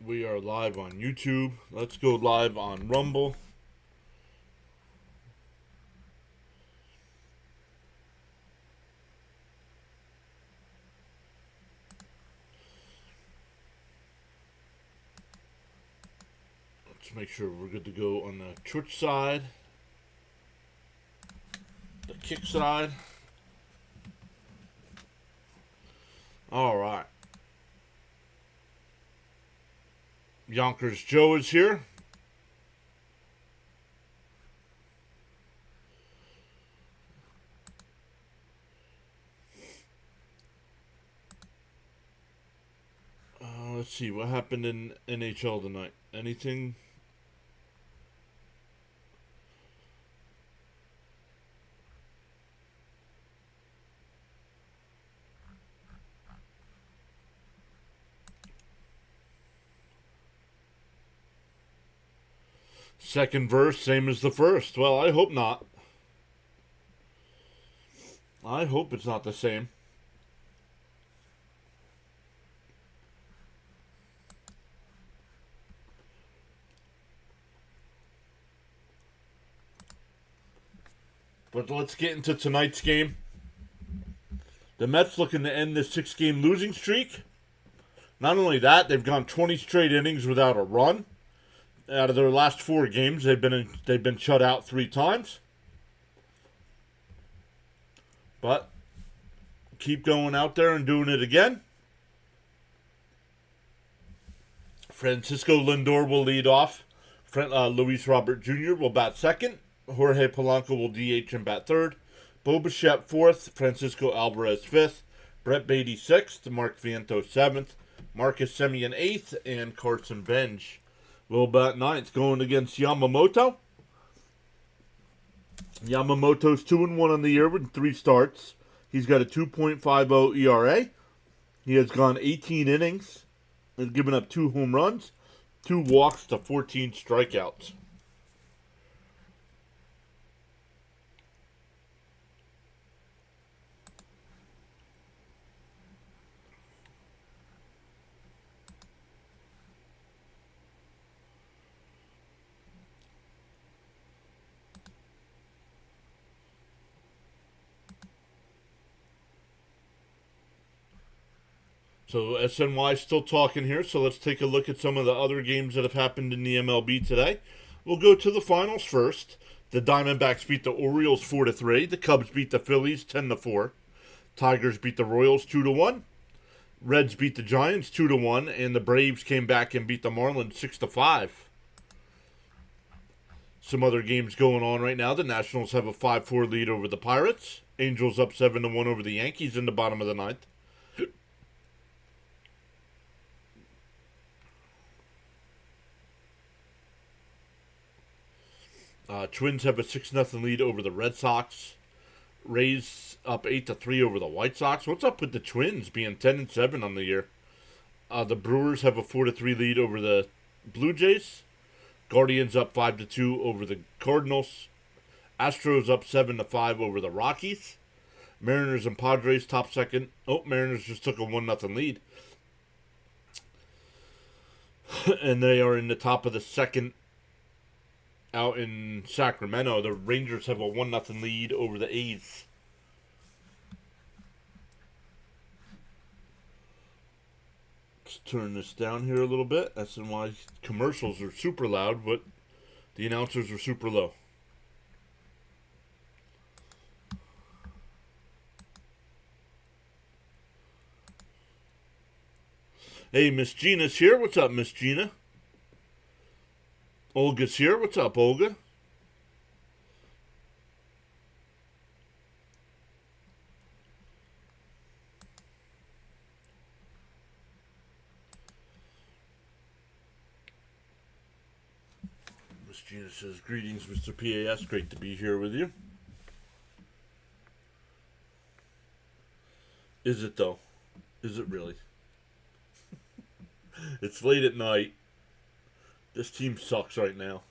We are live on YouTube. Let's go live on Rumble. Let's make sure we're good to go on the Twitch side, the kick side. All right. Yonkers Joe is here. Let's see what happened in NHL tonight. Anything? Second verse, same as the first. Well, I hope not. I hope it's not the same. But let's get into tonight's game. The Mets looking to end this 6-game losing streak. Not only that, they've gone 20 straight innings without a run. Out of their last 4 games, they've been shut out 3 times. But keep going out there and doing it again. Francisco Lindor will lead off. Luis Robert Jr. will bat second. Jorge Polanco will DH and bat third. Bo Bichette fourth. Francisco Alvarez fifth. Brett Beatty sixth. Mark Vientos seventh. Marcus Semien eighth. And Carson Bench will bat ninth, going against Yamamoto. Yamamoto's 2-1 on the year with 3 starts. He's got a 2.50 ERA. He has gone 18 innings. Has given up 2 home runs, 2 walks to 14 strikeouts. So SNY still talking here, so let's take a look at some of the other games that have happened in the MLB today. We'll go to the finals first. The Diamondbacks beat the Orioles 4-3. The Cubs beat the Phillies 10-4. Tigers beat the Royals 2-1. Reds beat the Giants 2-1, and the Braves came back and beat the Marlins 6-5. Some other games going on right now. The Nationals have a 5-4 lead over the Pirates. Angels up 7-1 over the Yankees in the bottom of the ninth. Twins have a 6-0 lead over the Red Sox. Rays up 8-3 over the White Sox. What's up with the Twins being 10-7 on the year? The Brewers have a 4-3 lead over the Blue Jays. Guardians up 5-2 over the Cardinals. Astros up 7-5 over the Rockies. Mariners and Padres top second. Oh, Mariners just took a 1-0 lead. And they are in the top of the second out in Sacramento. The Rangers have a 1-0 lead over the A's. Let's turn this down here a little bit. SNY commercials are super loud, but the announcers are super low. Hey, Miss Gina's here. What's up, Miss Gina? Olga's here. What's up, Olga? Miss Gina says, greetings, Mr. PAS. Great to be here with you. Is it, though? Is it really? It's late at night. This team sucks right now.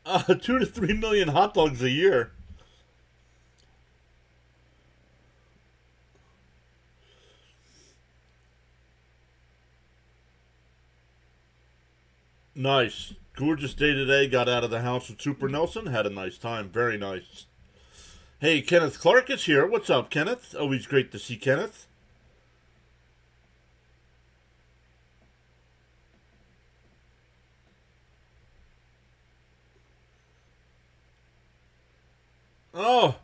2 to 3 million hot dogs a year. Nice. Gorgeous day today. Got out of the house with Super Nelson. Had a nice time. Very nice. Hey, Kenneth Clark is here. What's up, Kenneth? Always great to see Kenneth. Oh.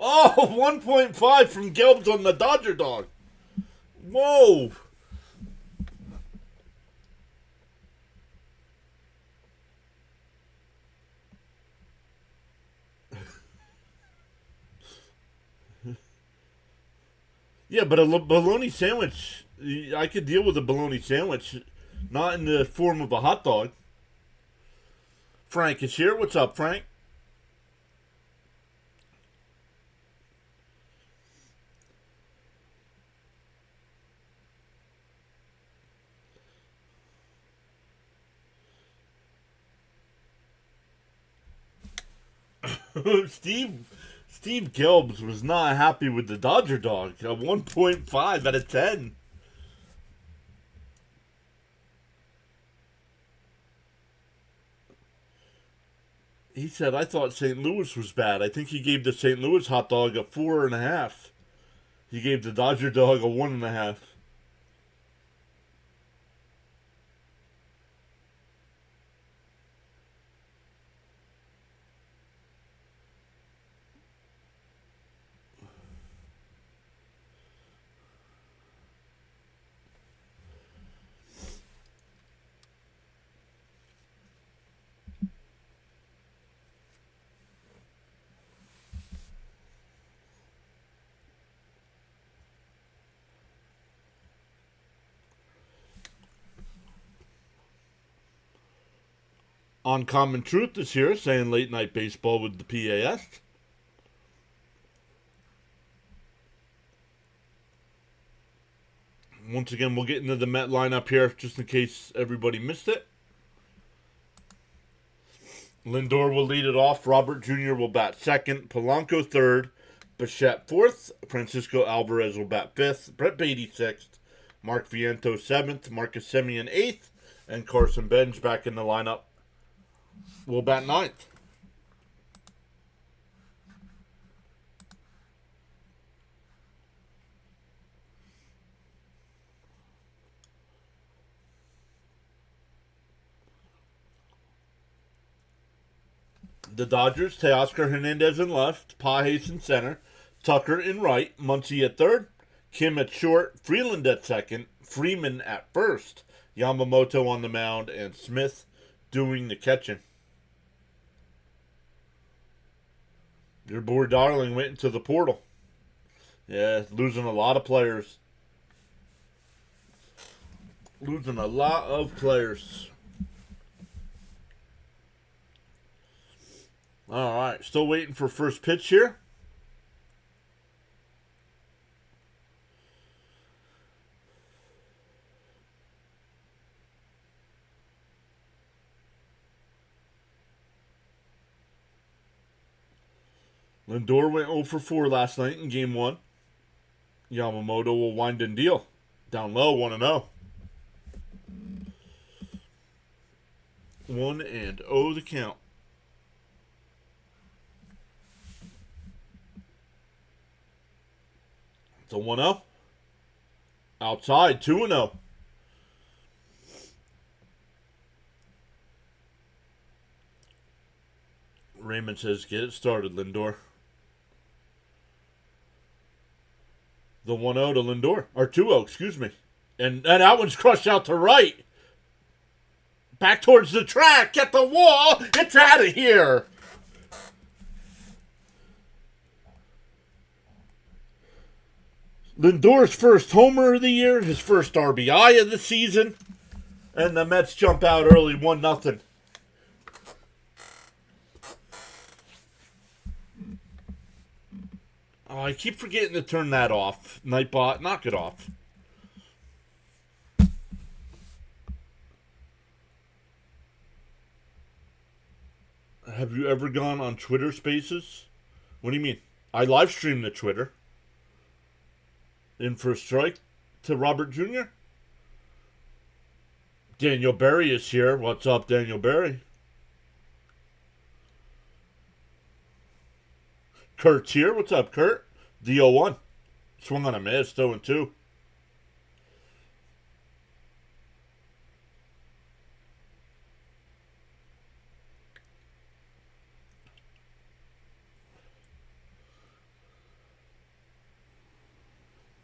Oh, 1.5 from Gelbs on the Dodger dog. Whoa. Yeah, but a bologna sandwich, I could deal with a bologna sandwich, not in the form of a hot dog. Frank is here. What's up, Frank? Steve Steve Gelbs was not happy with the Dodger dog. A 1.5 out of 10. He said, I thought St. Louis was bad. I think he gave the St. Louis hot dog a 4.5. He gave the Dodger dog a 1.5. Uncommon Truth is here saying late night baseball with the PAS. Once again, we'll get into the Met lineup here just in case everybody missed it. Lindor will lead it off. Robert Jr. will bat second. Polanco third. Bichette fourth. Francisco Alvarez will bat fifth. Brett Beatty sixth. Mark Viento seventh. Marcus Semien eighth. And Carson Benj back in the lineup will bat ninth. The Dodgers, Teoscar Hernandez in left, Pages in center, Tucker in right, Muncy at third, Kim at short, Freeland at second, Freeman at first, Yamamoto on the mound, and Smith doing the catching. Your boy Darling went into the portal. Yeah, losing a lot of players. Losing a lot of players. All right, still waiting for first pitch here. Lindor went 0 for 4 last night in game 1. Yamamoto will wind and deal. Down low, 1-0. 1-0 the count. It's a 1-0. Outside, 2-0. Raymond says, get it started, Lindor. The 1-0 to Lindor. Or 2-0, excuse me. And that one's crushed out to right. Back towards the track. Get the wall. It's out of here. Lindor's first homer of the year, his first RBI of the season, and the Mets jump out early 1-0. Oh, I keep forgetting to turn that off. Nightbot, knock it off. Have you ever gone on Twitter Spaces? What do you mean? I live stream the Twitter. In for a strike to Robert Jr. Daniel Berry is here. What's up, Daniel Berry? Kurt's here. What's up, Kurt? D01. Swung on a miss, 0-2.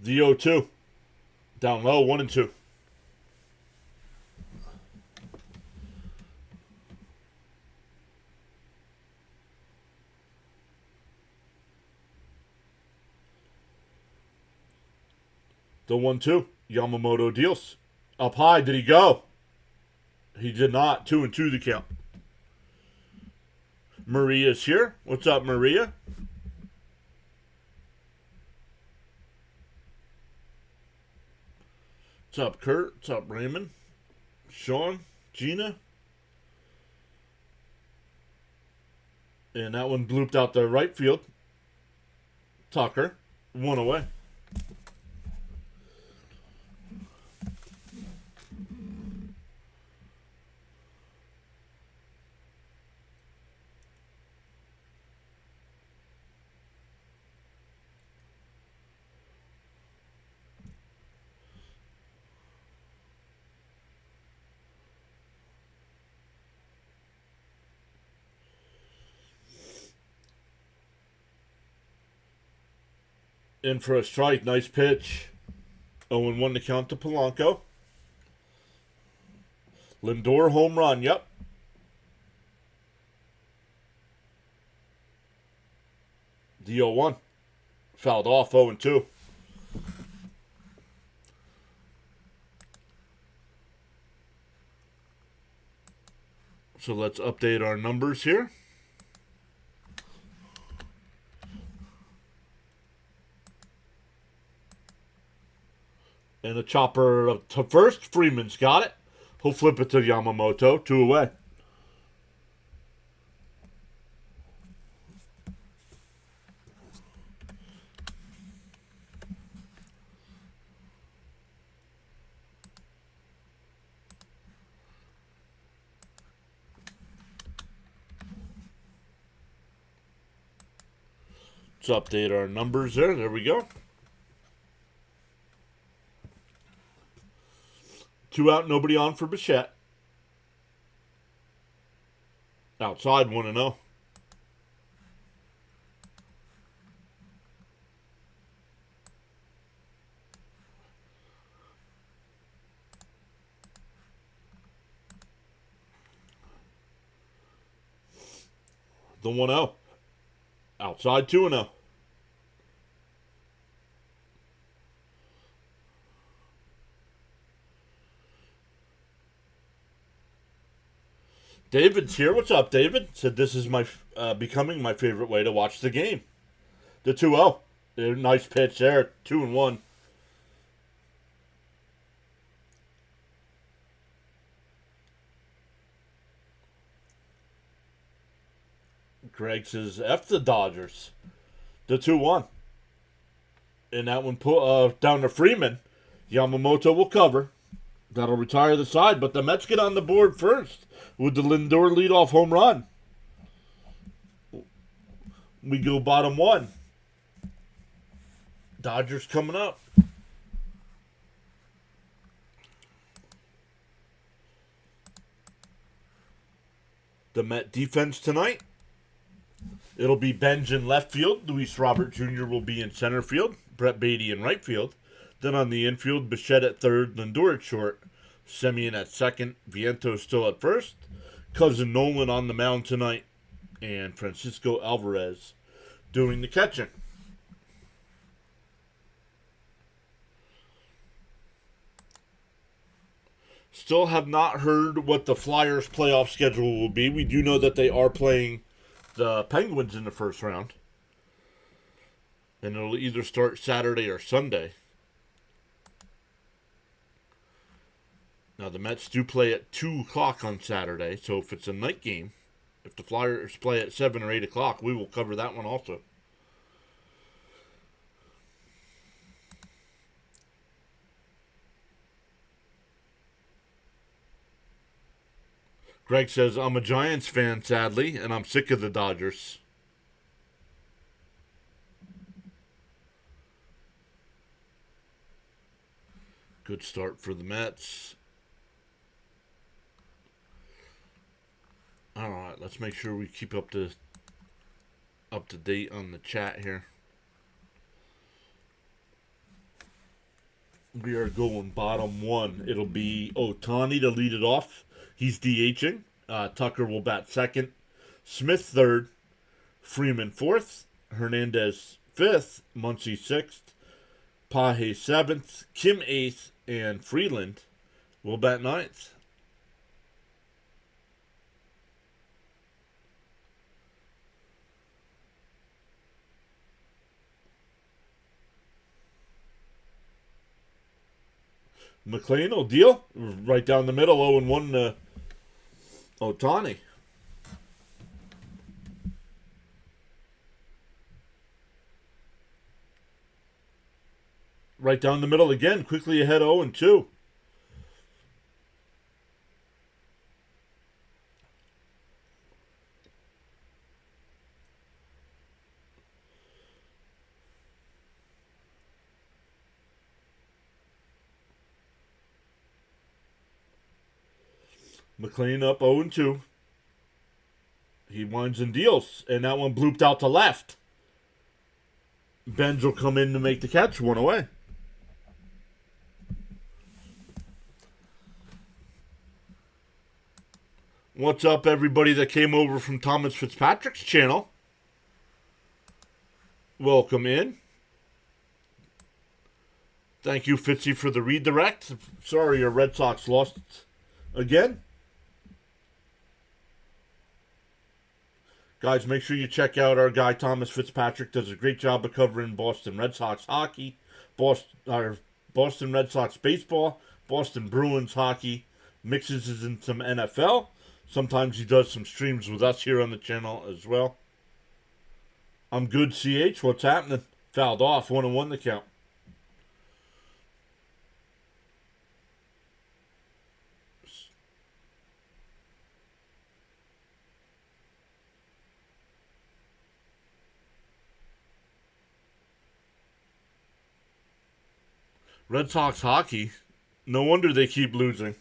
D02. Down low, 1-2. The 1-2. Yamamoto deals. Up high. Did he go? He did not. 2-2 the count. Maria's here. What's up, Maria? What's up, Kurt? What's up, Raymond? Sean? Gina? And that one blooped out the right field. Tucker. 1 away. In for a strike. Nice pitch. 0-1 to count to Polanco. Lindor home run. Yep. The 0-1. Fouled off. 0-2. So let's update our numbers here. And a chopper to first. Freeman's got it. He'll flip it to Yamamoto. 2 away. Let's update our numbers there. There we go. 2 out, nobody on for Bichette. Outside, 1-0. The 1-0. Outside, 2-0. David's here. What's up, David? Said this is my becoming my favorite way to watch the game. The 2-0. Nice pitch there. 2-1. Greg says F the Dodgers. The 2-1. And that one put down to Freeman. Yamamoto will cover. That'll retire the side, but the Mets get on the board first with the Lindor leadoff home run. We go bottom 1. Dodgers coming up. The Met defense tonight. It'll be Benj in left field. Luis Robert Jr. will be in center field. Brett Beatty in right field. Then on the infield, Bichette at third, Lindor at short, Semien at second, Vientos still at first, Cousin Nolan on the mound tonight, and Francisco Alvarez doing the catching. Still have not heard what the Flyers playoff schedule will be. We do know that they are playing the Penguins in the first round. And it'll either start Saturday or Sunday. Now, the Mets do play at 2 o'clock on Saturday, so if it's a night game, if the Flyers play at 7 or 8 o'clock, we will cover that one also. Greg says, I'm a Giants fan, sadly, and I'm sick of the Dodgers. Good start for the Mets. All right, let's make sure we keep up to date on the chat here. We are going bottom one. It'll be Ohtani to lead it off. He's DHing. Tucker will bat second. Smith third. Freeman fourth. Hernandez fifth. Muncy sixth. Pahe seventh. Kim eighth. And Freeland will bat ninth. McLean will deal. Right down the middle, 0-1 to Ohtani. Right down the middle again, quickly ahead 0-2. McLean up 0-2. He winds and deals, and that one blooped out to left. Benz will come in to make the catch, one away. What's up, everybody that came over from Thomas Fitzpatrick's channel? Welcome in. Thank you, Fitzy, for the redirect. Sorry your Red Sox lost again. Guys, make sure you check out our guy Thomas Fitzpatrick. Does a great job of covering Boston Red Sox hockey, Boston Red Sox baseball, Boston Bruins hockey, mixes in some NFL. Sometimes he does some streams with us here on the channel as well. I'm good, CH. What's happening? Fouled off. 1-1 the count. Red Sox hockey. No wonder they keep losing.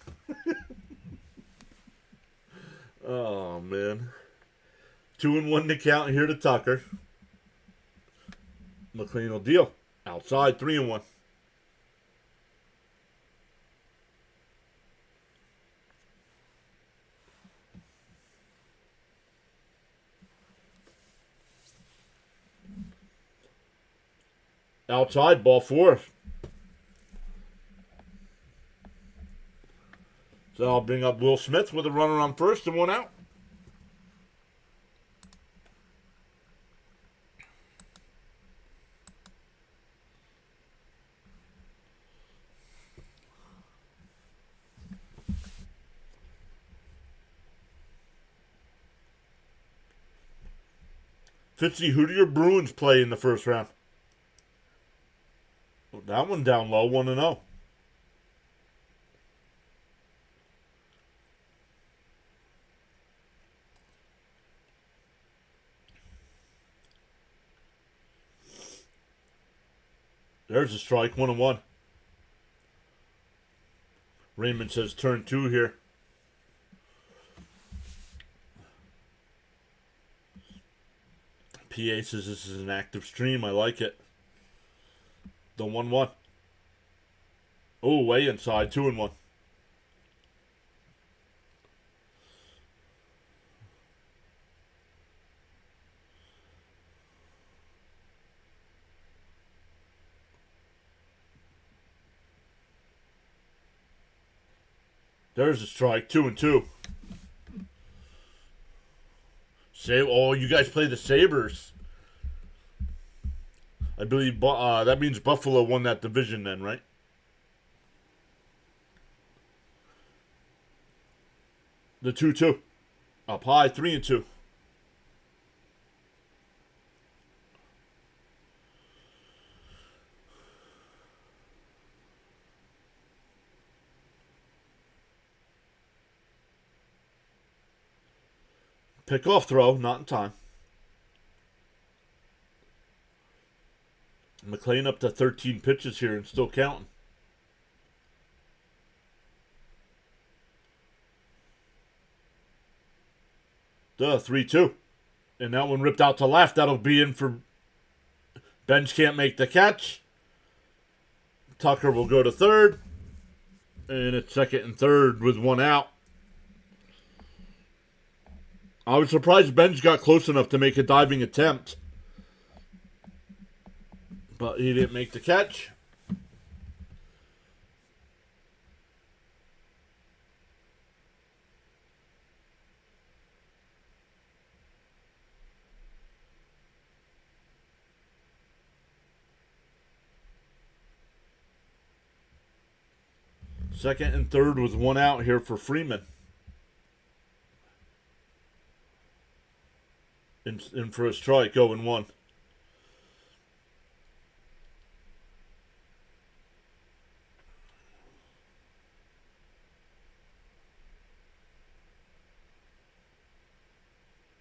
Oh, man. 2-1 to count here to Tucker. McLean will deal. Outside, 3-1. Outside, ball 4. So I'll bring up Will Smith with a runner on first and 1 out. Fitzy, who do your Bruins play in the first round? That one down low, 1-0. There's a strike, 1-1. Raymond says turn 2 here. PA says this is an active stream. I like it. The 1-1. Oh, way inside. 2-1. There's a strike. 2-2. Oh, you guys play the Sabres. I believe that means Buffalo won that division then, right? The 2-2. Up high, 3-2. Pick-off throw, not in time. McLean up to 13 pitches here and still counting. Duh, 3-2. And that one ripped out to left. That'll be in for... Bench can't make the catch. Tucker will go to third. And it's second and third with one out. I was surprised Benj got close enough to make a diving attempt. But he didn't make the catch. Second and third with one out here for Freeman. In for a strike, 0-1.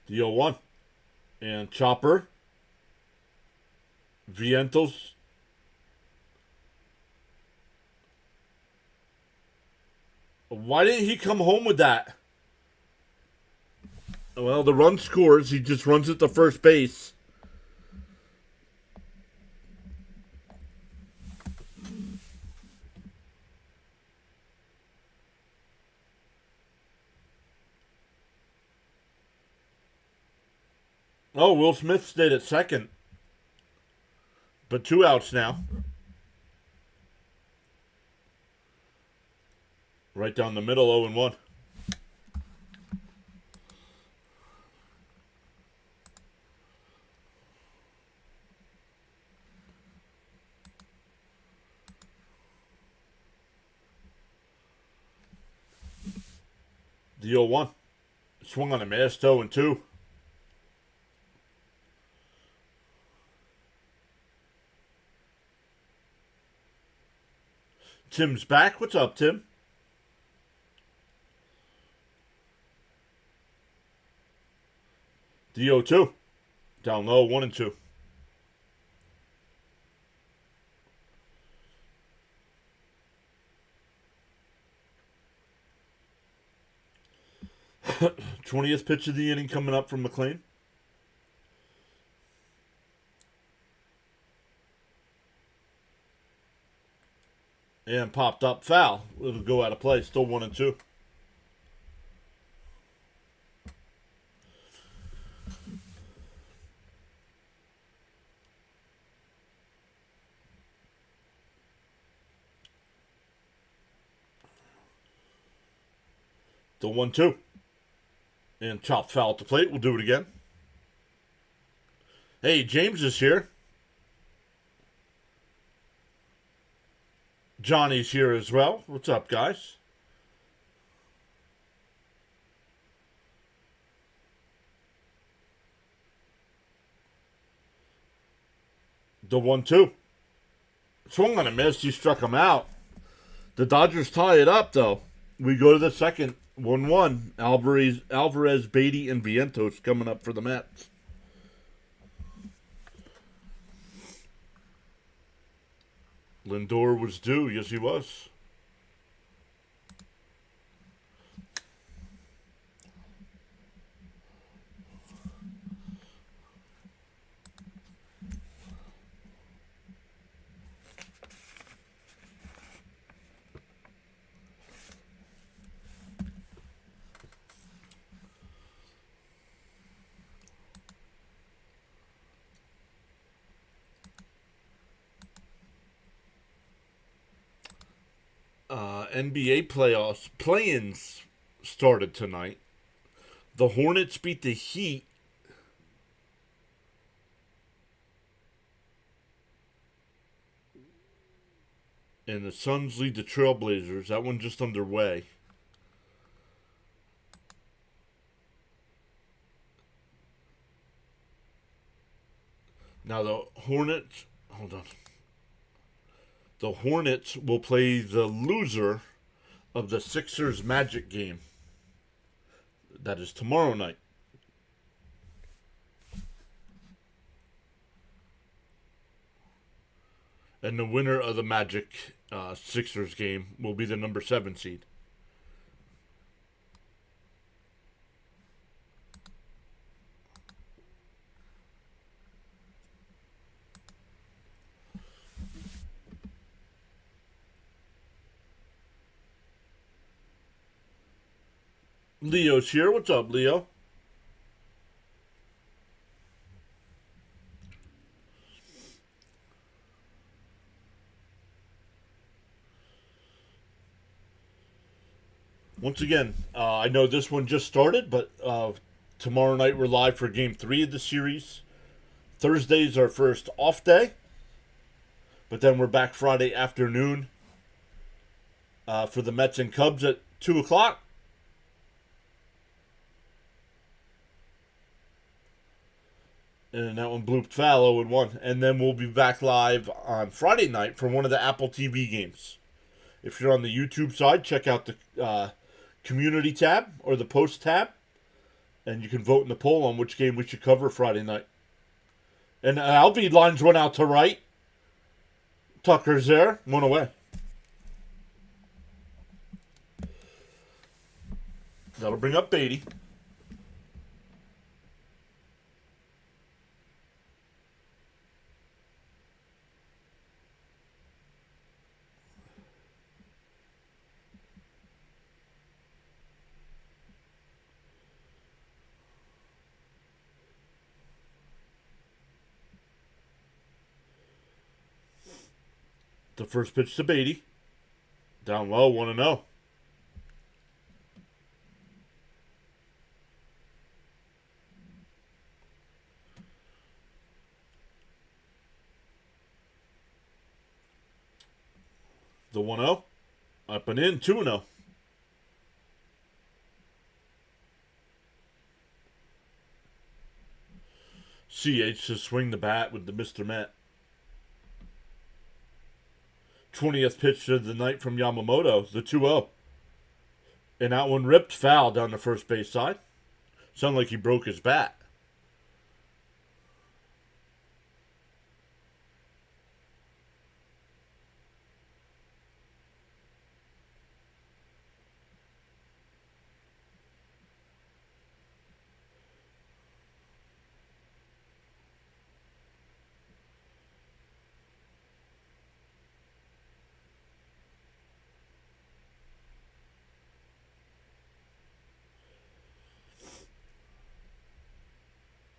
The 0-1. And Chopper. Vientos. Why didn't he come home with that? Well, the run scores. He just runs it to first base. Oh, Will Smith stayed at second. But 2 outs now. Right down the middle, 0-1. The 0-1. Swung on a miss, 0-2. Tim's back. What's up, Tim? The 0-2. Down low, 1-2. '20th pitch of the inning coming up from McLean. And popped up foul. It'll go out of play. Still 1-2. The 1-2. And chopped foul at the plate. We'll do it again. Hey, James is here. Johnny's here as well. What's up, guys? The 1-2. Swung on a miss. He struck him out. The Dodgers tie it up, though. We go to the second. 1-1. Alvarez, Beatty, and Vientos coming up for the Mets. Lindor was due. Yes, he was. NBA playoffs play-ins started tonight. The Hornets beat the Heat. And the Suns lead the Trailblazers. That one just underway. Now the Hornets, hold on. The Hornets will play the loser of the Sixers Magic game. That is tomorrow night. And the winner of the Magic Sixers game will be the number 7 seed. Leo's here. What's up, Leo? Once again, I know this one just started, but tomorrow night we're live for Game 3 of the series. Thursday's our first off day, but then we're back Friday afternoon for the Mets and Cubs at 2 o'clock. And that one blooped foul 0-1. And then we'll be back live on Friday night for one of the Apple TV games. If you're on the YouTube side, check out the community tab or the post tab. And you can vote in the poll on which game we should cover Friday night. And Alvy lines one out to right. Tucker's there. One away. That'll bring up Beatty. The first pitch to Beatty. Down low, 1-0. The 1-0. Up and in, 2-0. CH to swing the bat with the Mr. Met. 20th pitch of the night from Yamamoto, the 2-0. And that one ripped foul down the first base side. Sounded like he broke his bat.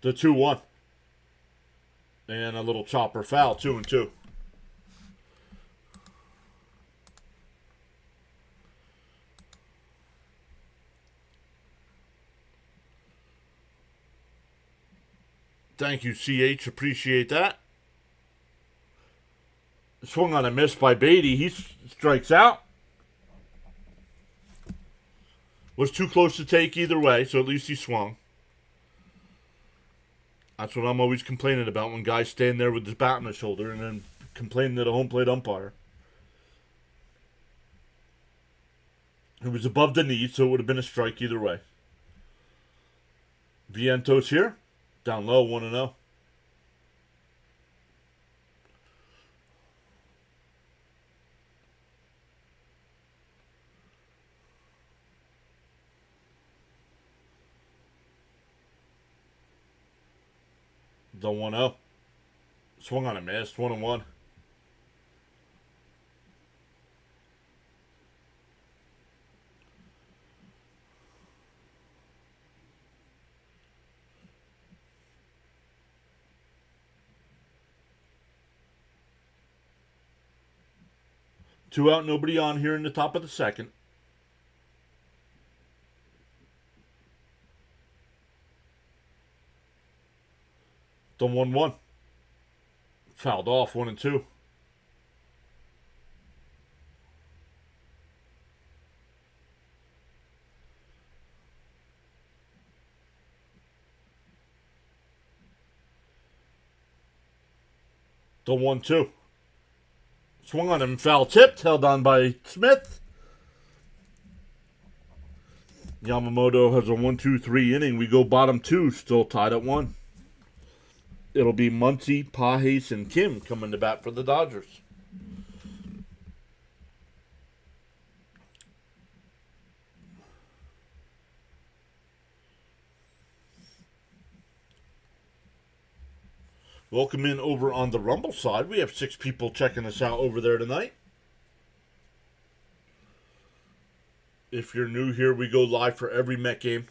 The 2-1. And a little chopper foul, 2-2. Thank you, CH. Appreciate that. Swung on a miss by Beatty. He strikes out. Was too close to take either way, so at least he swung. That's what I'm always complaining about when guys stand there with his bat on his shoulder and then complaining to the home plate umpire. It was above the knee, so it would have been a strike either way. Vientos here. Down low, 1-0. The 1-0. Swung on a miss, 1-1. 2 out, nobody on here in the top of the second. The 1-1. Fouled off, 1-2. The 1-2. Swung on him, foul tipped, held on by Smith. Yamamoto has a 1-2-3 inning. We go bottom 2, still tied at 1. It'll be Muncy, Pages, and Kim coming to bat for the Dodgers. Welcome in over on the Rumble side. We have 6 people checking us out over there tonight. If you're new here, we go live for every Met game.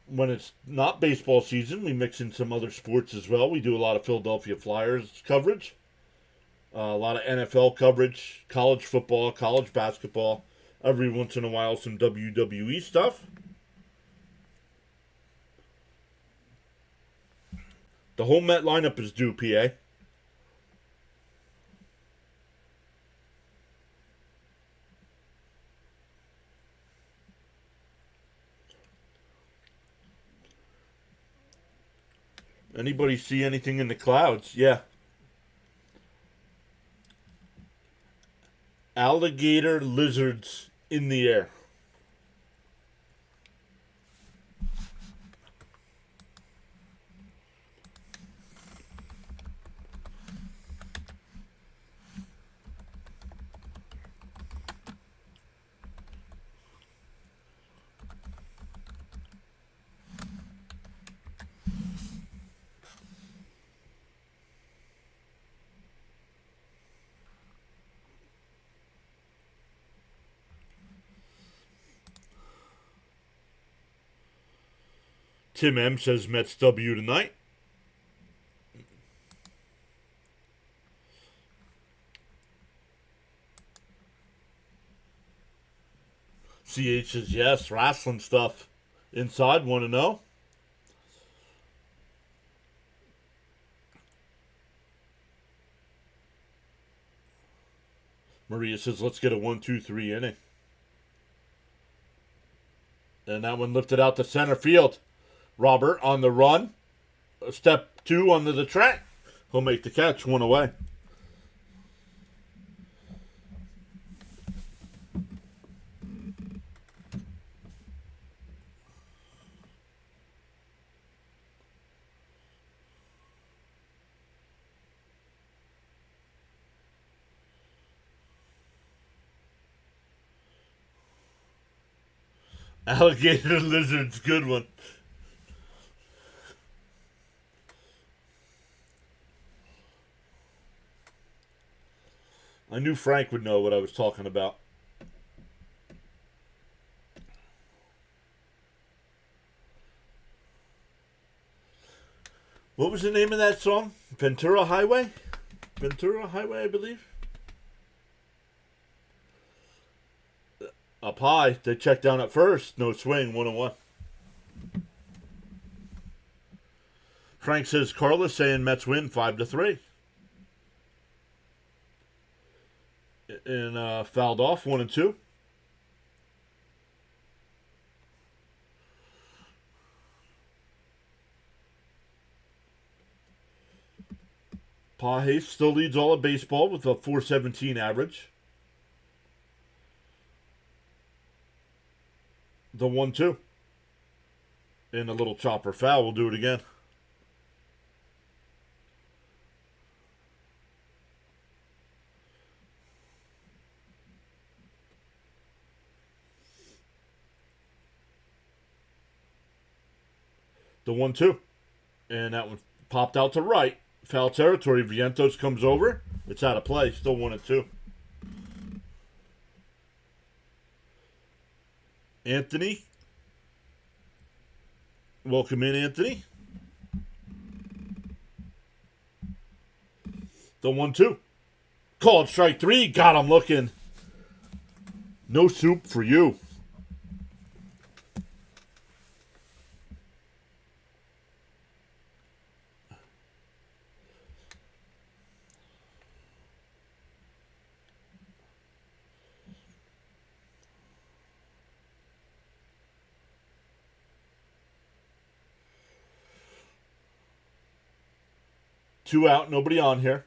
When it's not baseball season, we mix in some other sports as well. We do a lot of Philadelphia Flyers coverage, a lot of NFL coverage, college football, college basketball. Every once in a while, some WWE stuff. The whole Met lineup is due, PA. Anybody see anything in the clouds? Yeah. Alligator lizards in the air. Tim M says Mets W tonight. CH says yes, wrestling stuff. Inside, want to know? Maria says let's get a 1-2-3 inning. And that one lifted out to center field. Robert on the run. Step 2 under the track. He'll make the catch, 1 away. Alligator lizards, good one. I knew Frank would know what I was talking about. What was the name of that song? Ventura Highway? Ventura Highway, I believe. Up high, they checked down at first. No swing, 1-1. Frank says Carlos saying Mets win 5-3. And fouled off, 1-2. Pages still leads all of baseball with a .417 average. The 1-2. And a little chopper foul. We'll do it again. The 1-2. And that one popped out to right. Foul territory. Vientos comes over. It's out of play. Still 1-2. Anthony. Welcome in, Anthony. The 1-2. Called strike 3. Got him looking. No soup for you. Two out, nobody on here.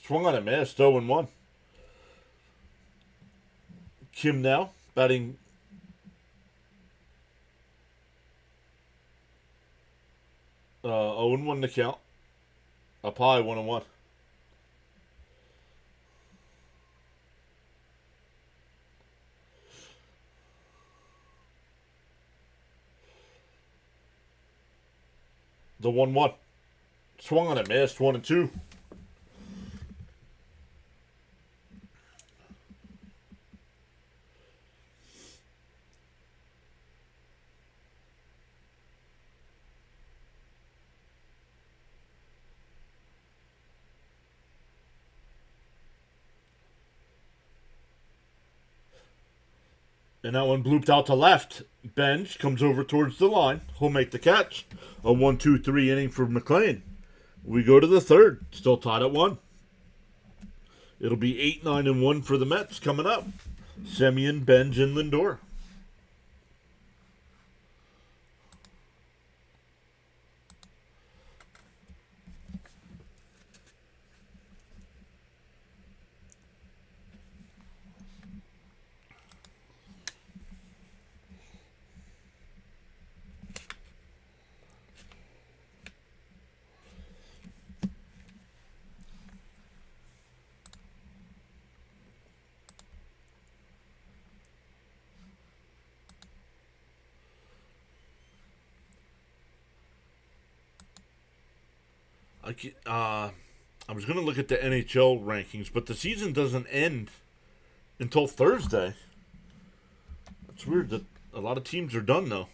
Swung on a miss, 0-1. Kim now, batting 0-1 to count. Up high, 1-1. The 1-1. Swung on a miss, 1-2. And that one blooped out to left. Bench comes over towards the line. He'll make the catch. A 1-2-3 inning for McLean. We go to the third. Still tied at 1. It'll be 8-9-1 for the Mets coming up. Semien, Benj, and Lindor. I was going to look at the NHL rankings, but the season doesn't end until Thursday. It's weird that a lot of teams are done, though.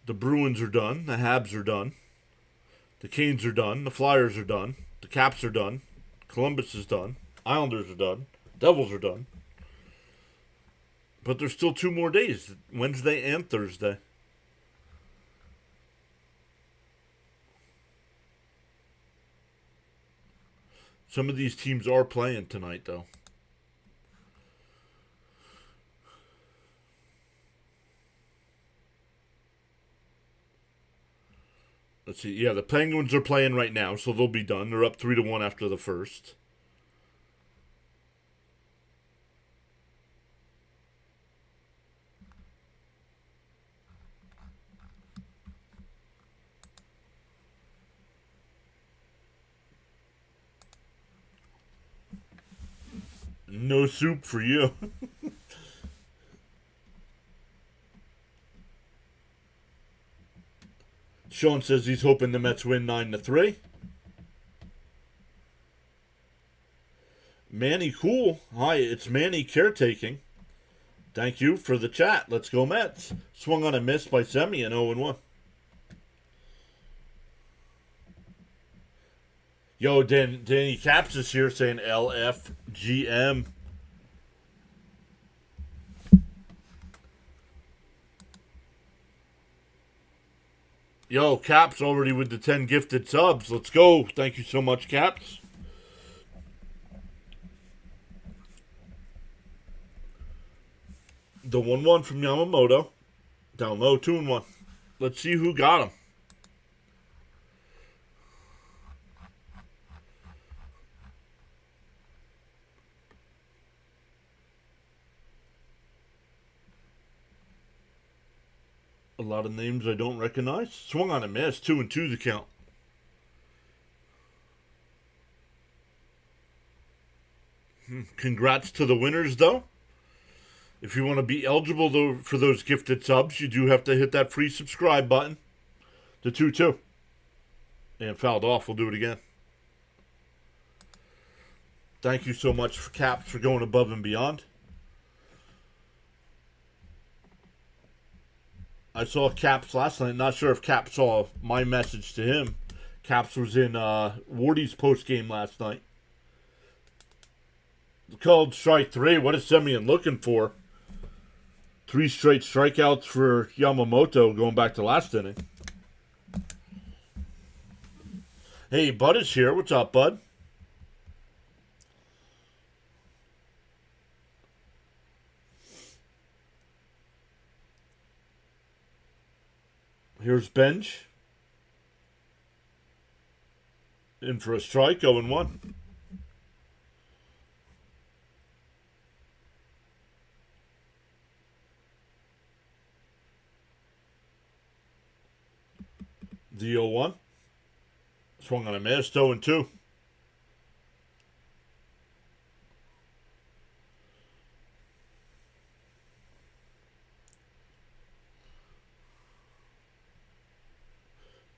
The Bruins are done. The Habs are done. The Canes are done. The Flyers are done. The Caps are done. Columbus is done. Islanders are done. Devils are done. But there's still 2 more days, Wednesday and Thursday. Some of these teams are playing tonight, though. Let's see. Yeah, the Penguins are playing right now, so they'll be done. They're up 3-1 after the first. No soup for you. Sean says he's hoping the Mets win 9-3. Manny Cool. Hi, it's Manny Caretaking. Thank you for the chat. Let's go Mets. Swung on a miss by Semien, 0-1. Yo, Danny Caps is here saying LFGM. Yo, Caps already with the 10 gifted subs. Let's go. Thank you so much, Caps. The 1-1 from Yamamoto. Down low, 2-1. Let's see who got him. A lot of names I don't recognize. Swung on a miss. 2-2 the count. Congrats to the winners, though. If you want to be eligible for those gifted subs, you do have to hit that free subscribe button. The 2-2. And fouled off. We'll do it again. Thank you so much, Caps, for going above and beyond. I saw Caps last night. Not sure if Caps saw my message to him. Caps was in Wardy's post game last night. Called strike 3. What is Semien looking for? 3 straight strikeouts for Yamamoto going back to last inning. Hey, Bud is here. What's up, Bud? Here's Benj. In for a strike, 0-1. The 0-1. Swung on a miss, 0-2.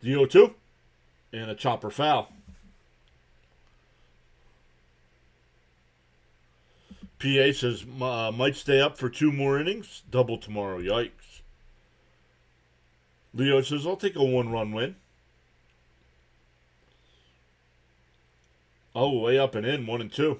The 0-2. And a chopper foul. PA says might stay up for 2 more innings. Double tomorrow. Yikes. Leo says I'll take a 1-run win. Oh, way up and in. 1-2.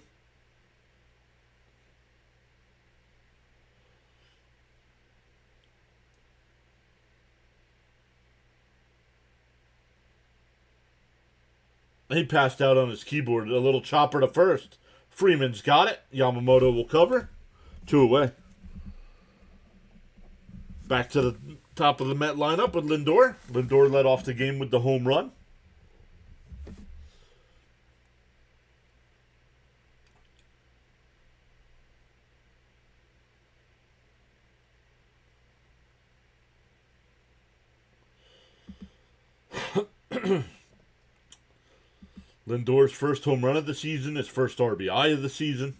He passed out on his keyboard. A little chopper to first. Freeman's got it. Yamamoto will cover. 2 away. Back to the top of the Met lineup with Lindor. Lindor led off the game with the home run. Lindor's first home run of the season, his first RBI of the season.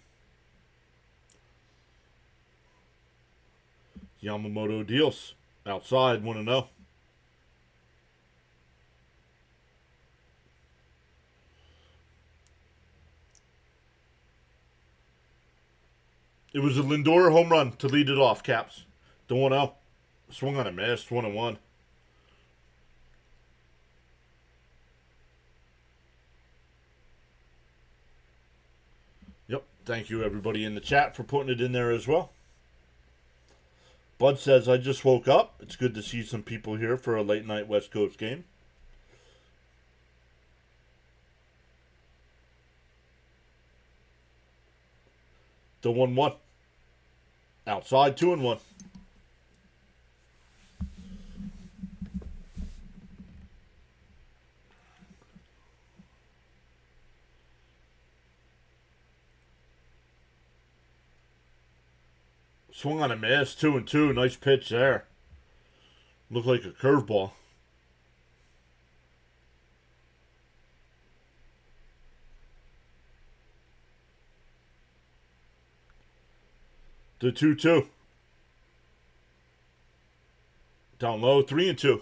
Yamamoto deals. Outside, 1-0. It was a Lindor home run to lead it off, Caps. The 1-0. Swung on a miss, 1-1. Yep. Thank you, everybody in the chat, for putting it in there as well. Bud says, I just woke up. It's good to see some people here for a late night West Coast game. The 1-1. Outside, 2-1. Swung on a miss, 2-2. Nice pitch there. Looked like a curveball. The 2-2. Down low, 3-2.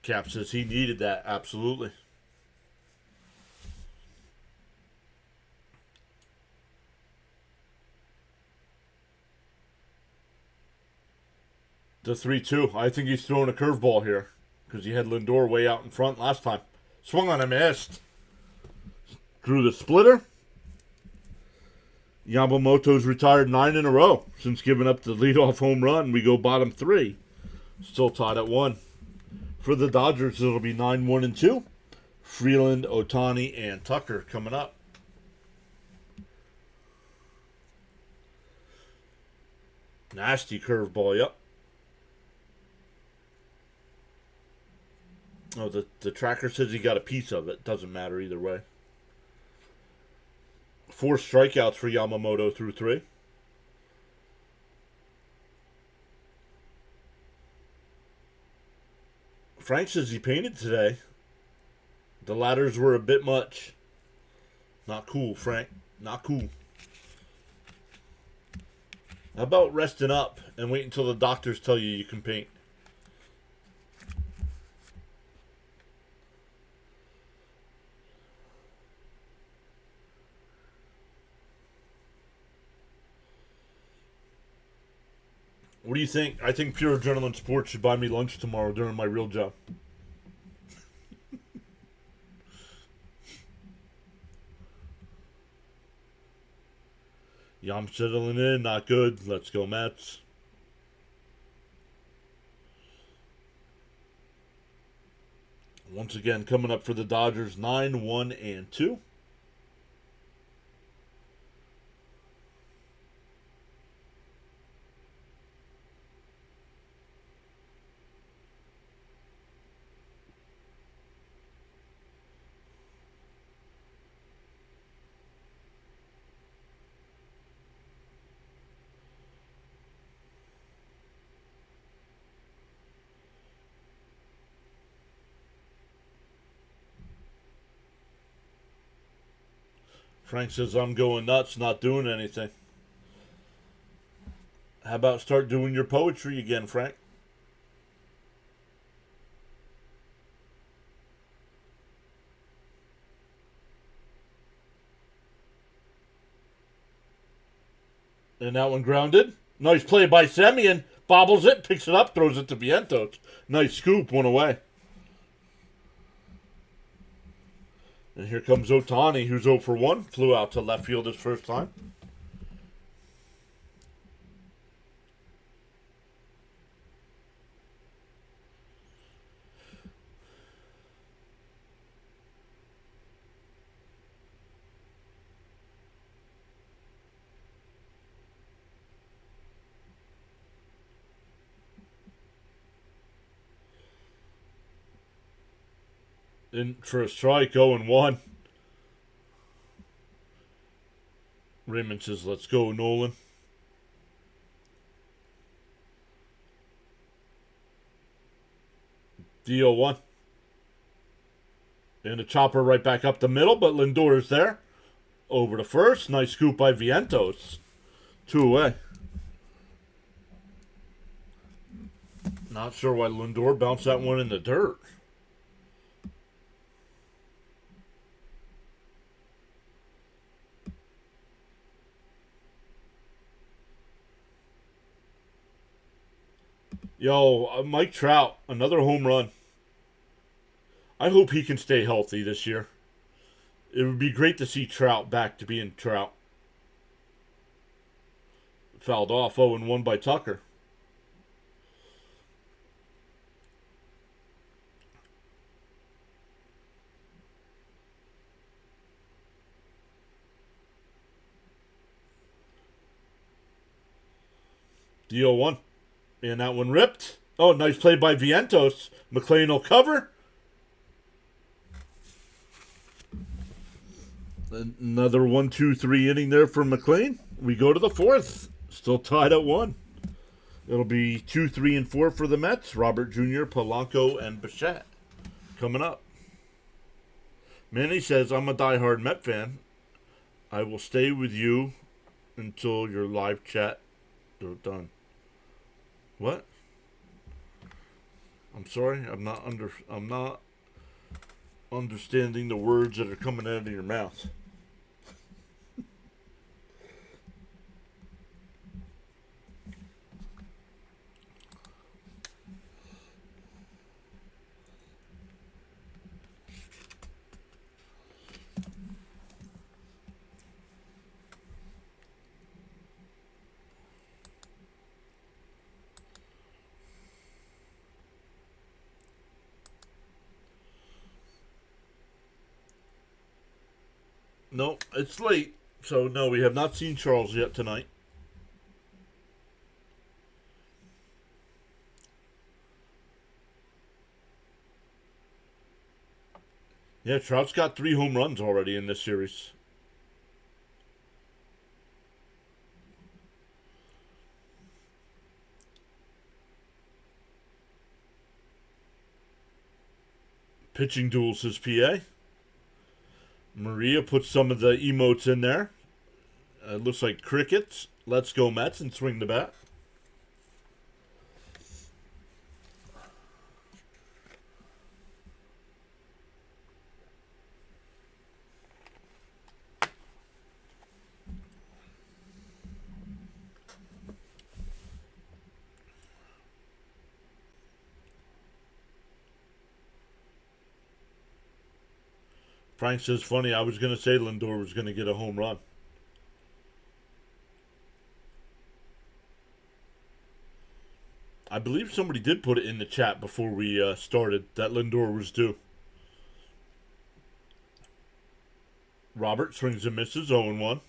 Cap says he needed that, absolutely. The 3-2. I think he's throwing a curveball here because he had Lindor way out in front last time. Swung on a missed. Drew the splitter. Yamamoto's retired 9 in a row since giving up the leadoff home run. We go bottom 3. Still tied at 1. For the Dodgers, it'll be 9-1-2. Freeland, Ohtani, and Tucker coming up. Nasty curveball, yep. Oh, the tracker says he got a piece of it. Doesn't matter either way. 4 strikeouts for Yamamoto through 3. Frank says he painted today. The ladders were a bit much. Not cool, Frank. Not cool. How about resting up and wait until the doctors tell you can paint? What do you think? I think Pure Adrenaline Sports should buy me lunch tomorrow during my real job. Yam settling in, not good. Let's go Mets. Once again, coming up for the Dodgers, 9, 1, and 2. Frank says, I'm going nuts, not doing anything. How about start doing your poetry again, Frank? And that one grounded. Nice play by Semien. Bobbles it, picks it up, throws it to Vientos. Nice scoop, one away. And here comes Ohtani, who's 0 for 1. Flew out to left field his first time. In for a strike, 0-1. Raymond says, let's go, Nolan. Deal 1. And a chopper right back up the middle, but Lindor is there. Over to first. Nice scoop by Vientos. 2 away. Not sure why Lindor bounced that one in the dirt. Yo, Mike Trout, another home run. I hope he can stay healthy this year. It would be great to see Trout back to being Trout. Fouled off, 0-1 by Tucker. Deal 1. And that one ripped. Oh, nice play by Vientos. McLean will cover. Another 1-2-3 inning there for McLean. We go to the 4th. Still tied at 1. It'll be 2, 3, and 4 for the Mets. Robert Jr., Polanco, and Bichette coming up. Manny says, I'm a diehard Met fan. I will stay with you until your live chat are done. What? I'm sorry. I'm not understanding the words that are coming out of your mouth. No, it's late. So, no, we have not seen Charles yet tonight. Yeah, Trout's got 3 home runs already in this series. Pitching duels his PA. Maria puts some of the emotes in there. It looks like crickets. Let's go Mets and swing the bat. Frank says, funny, I was going to say Lindor was going to get a home run. believe somebody did put it in the chat before we started that Lindor was due. Robert swings and misses, 0-1.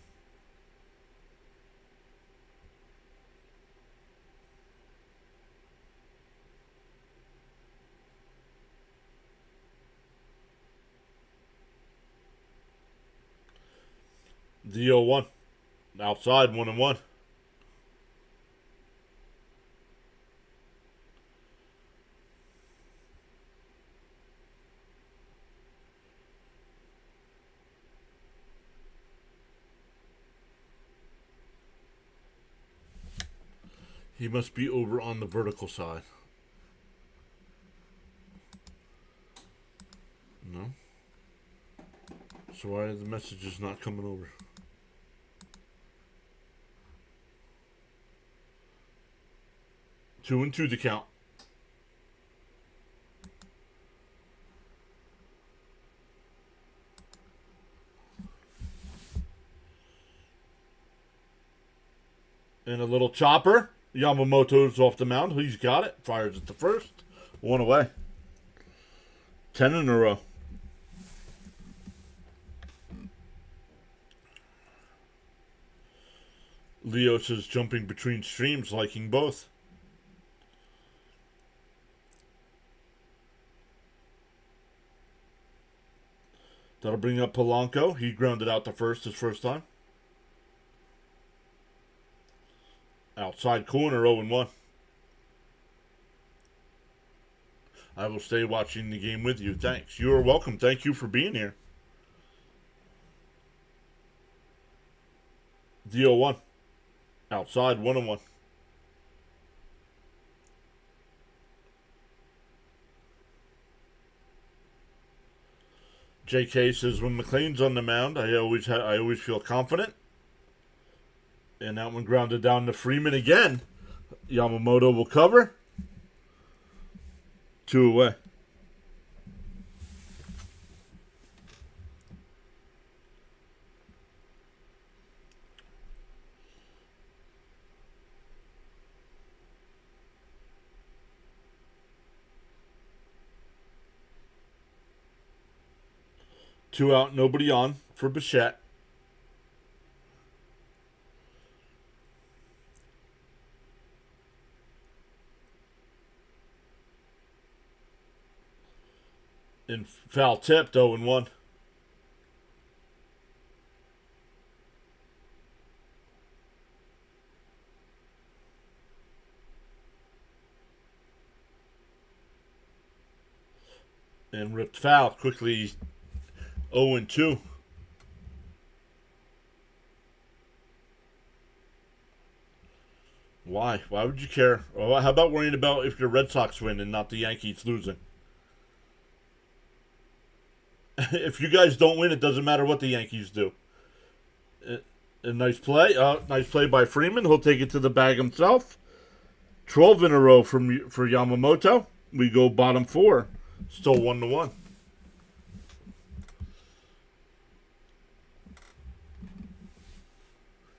The 0-1. Outside, 1-1. He must be over on the vertical side. No. So why are the messages not coming over? Two and two to count. And a little chopper. Yamamoto's off the mound. He's got it. Fires at the first. One away. 10 in a row. Leos is jumping between streams, liking both. That'll bring up Polanco. He grounded out the first his first time. Outside corner, 0-1. I will stay watching the game with you. Thanks. You are welcome. Thank you for being here. The 0-1. Outside, 1-1. JK says, when McLean's on the mound, I always feel confident. And that one grounded down to Freeman again. Yamamoto will cover. 2 away. Two out, nobody on for Bichette. And foul tipped, 0-1. And ripped foul quickly, 0-2. Why? Why would you care? Well, how about worrying about if your Red Sox win and not the Yankees losing? If you guys don't win, it doesn't matter what the Yankees do. A nice play. Nice play by Freeman. He'll take it to the bag himself. 12 in a row for Yamamoto. We go bottom 4. Still 1-1.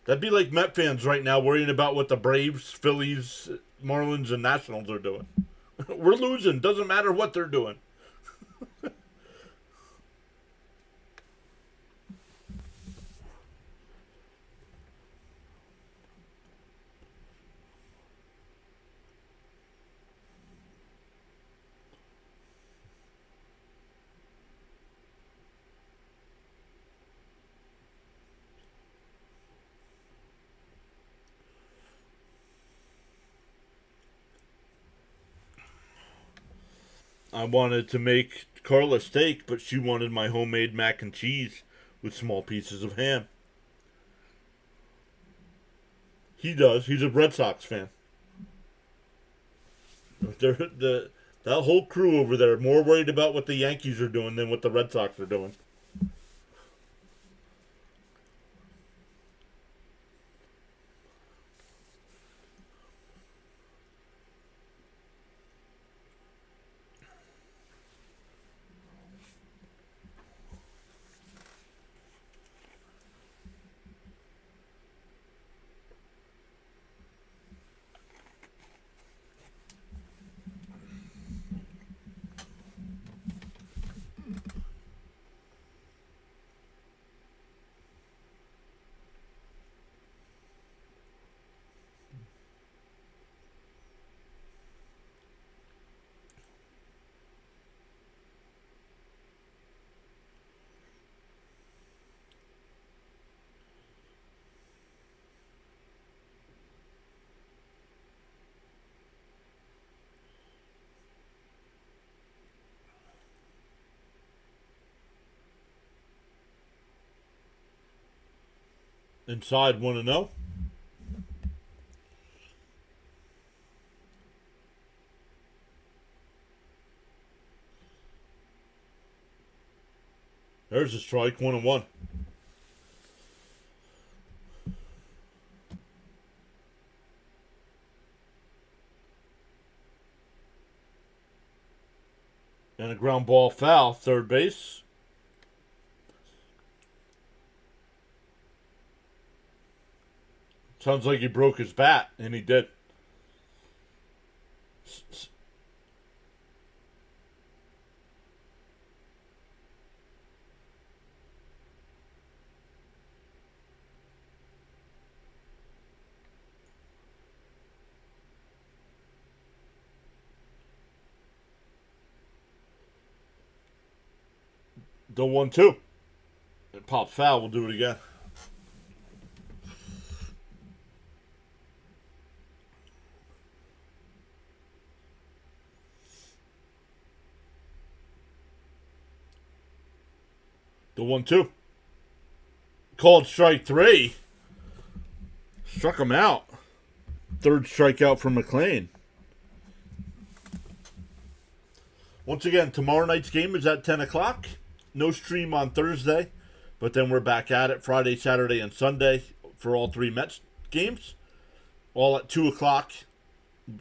That'd be like Met fans right now worrying about what the Braves, Phillies, Marlins, and Nationals are doing. We're losing. Doesn't matter what they're doing. I wanted to make Carla steak, but she wanted my homemade mac and cheese with small pieces of ham. He does. He's a Red Sox fan. That whole crew over there are more worried about what the Yankees are doing than what the Red Sox are doing. Inside 1-0. There's a strike, 1-1. And a ground ball foul, third base. Sounds like he broke his bat, and he did. The 1-2. It popped foul. We'll do it again. The 1-2. Called strike 3. Struck him out. Third strikeout for McLean. Once again, tomorrow night's game is at 10 o'clock. No stream on Thursday, but then we're back at it Friday, Saturday, and Sunday for all 3 Mets games. All at 2 o'clock.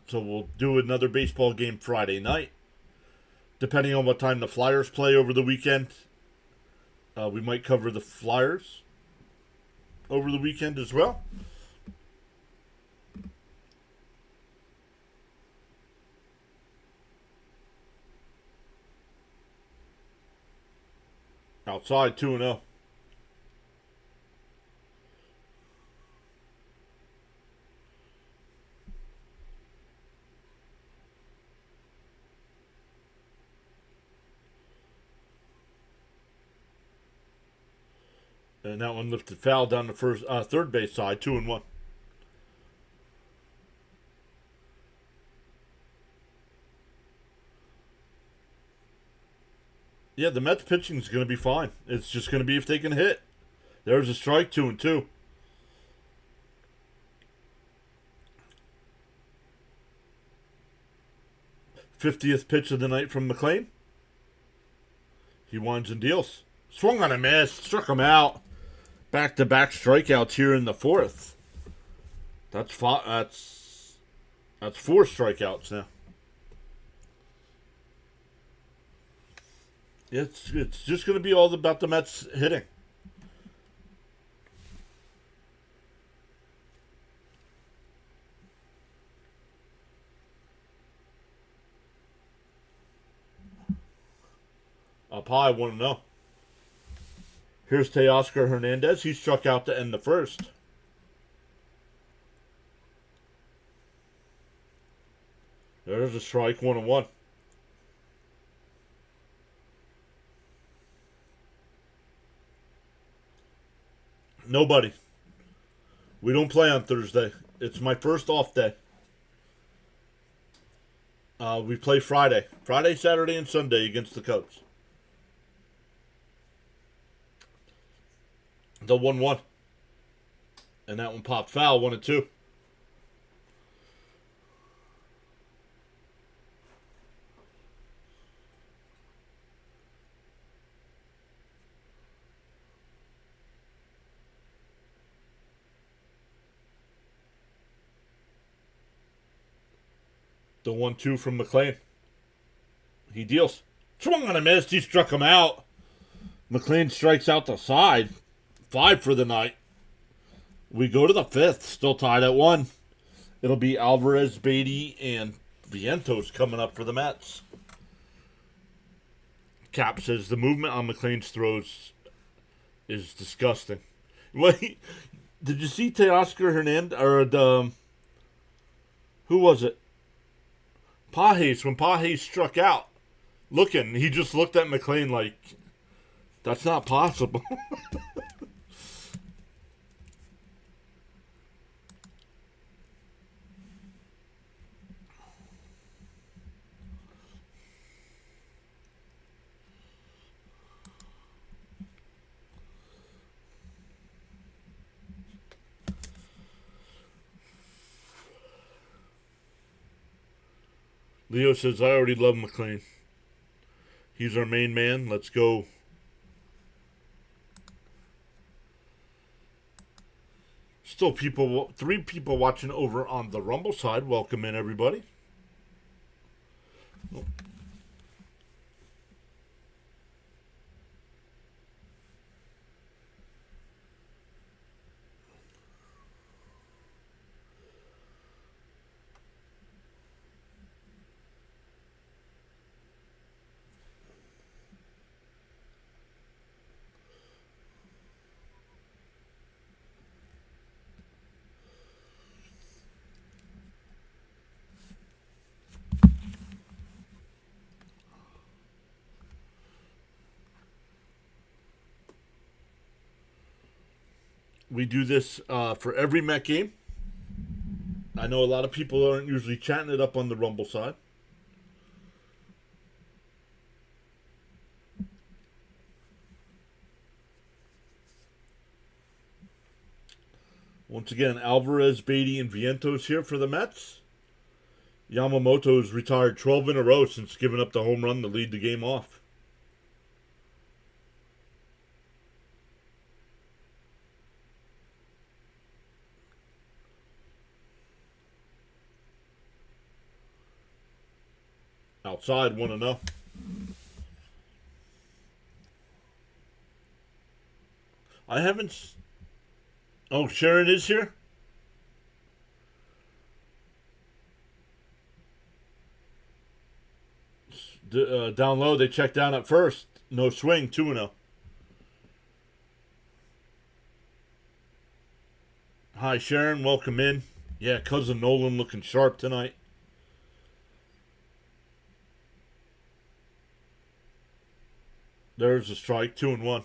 So we'll do another baseball game Friday night. Depending on what time the Flyers play over the weekend, we might cover the Flyers over the weekend as well. Outside 2-0. And that one lifted foul down the third base side, 2-1. Yeah, the Mets pitching is going to be fine. It's just going to be if they can hit. There's a strike, 2-2. '50th pitch of the night from McLean. He winds and deals. Swung on a miss, struck him out. Back-to-back strikeouts here in the 4th. That's 4 strikeouts now. It's just going to be all about the Mets hitting. Up high, 1-0. Here's Teoscar Hernandez. He struck out to end the 1st. There's a strike, 1-1. Nobody. We don't play on Thursday. It's my first off day. We play Friday. Friday, Saturday, and Sunday against the Cubs. The 1-1. And that one popped foul, 1-2. The 1-2 from McLean. He deals. Swung on a miss. He struck him out. McLean strikes out the side. 5 for the night. We go to the 5th. Still tied at 1. It'll be Alvarez, Beatty, and Vientos coming up for the Mets. Cap says the movement on McLean's throws is disgusting. Wait, did you see Teoscar Hernandez or who was it? Pages, when Pages struck out, he just looked at McLean like, that's not possible. Leo says, I already love McLean. He's our main man. Let's go. Still people, 3 people watching over on the Rumble side. Welcome in, everybody. Oh. We do this for every Met game. I know a lot of people aren't usually chatting it up on the Rumble side. Once again, Alvarez, Beatty, and Vientos here for the Mets. Yamamoto's retired 12 in a row since giving up the home run to lead the game off. Outside, 1-0. I haven't. Oh, Sharon is here? Down low, they checked down at first. No swing, 2-0. Hi, Sharon. Welcome in. Yeah, Cousin Nolan looking sharp tonight. There's a strike, 2-1.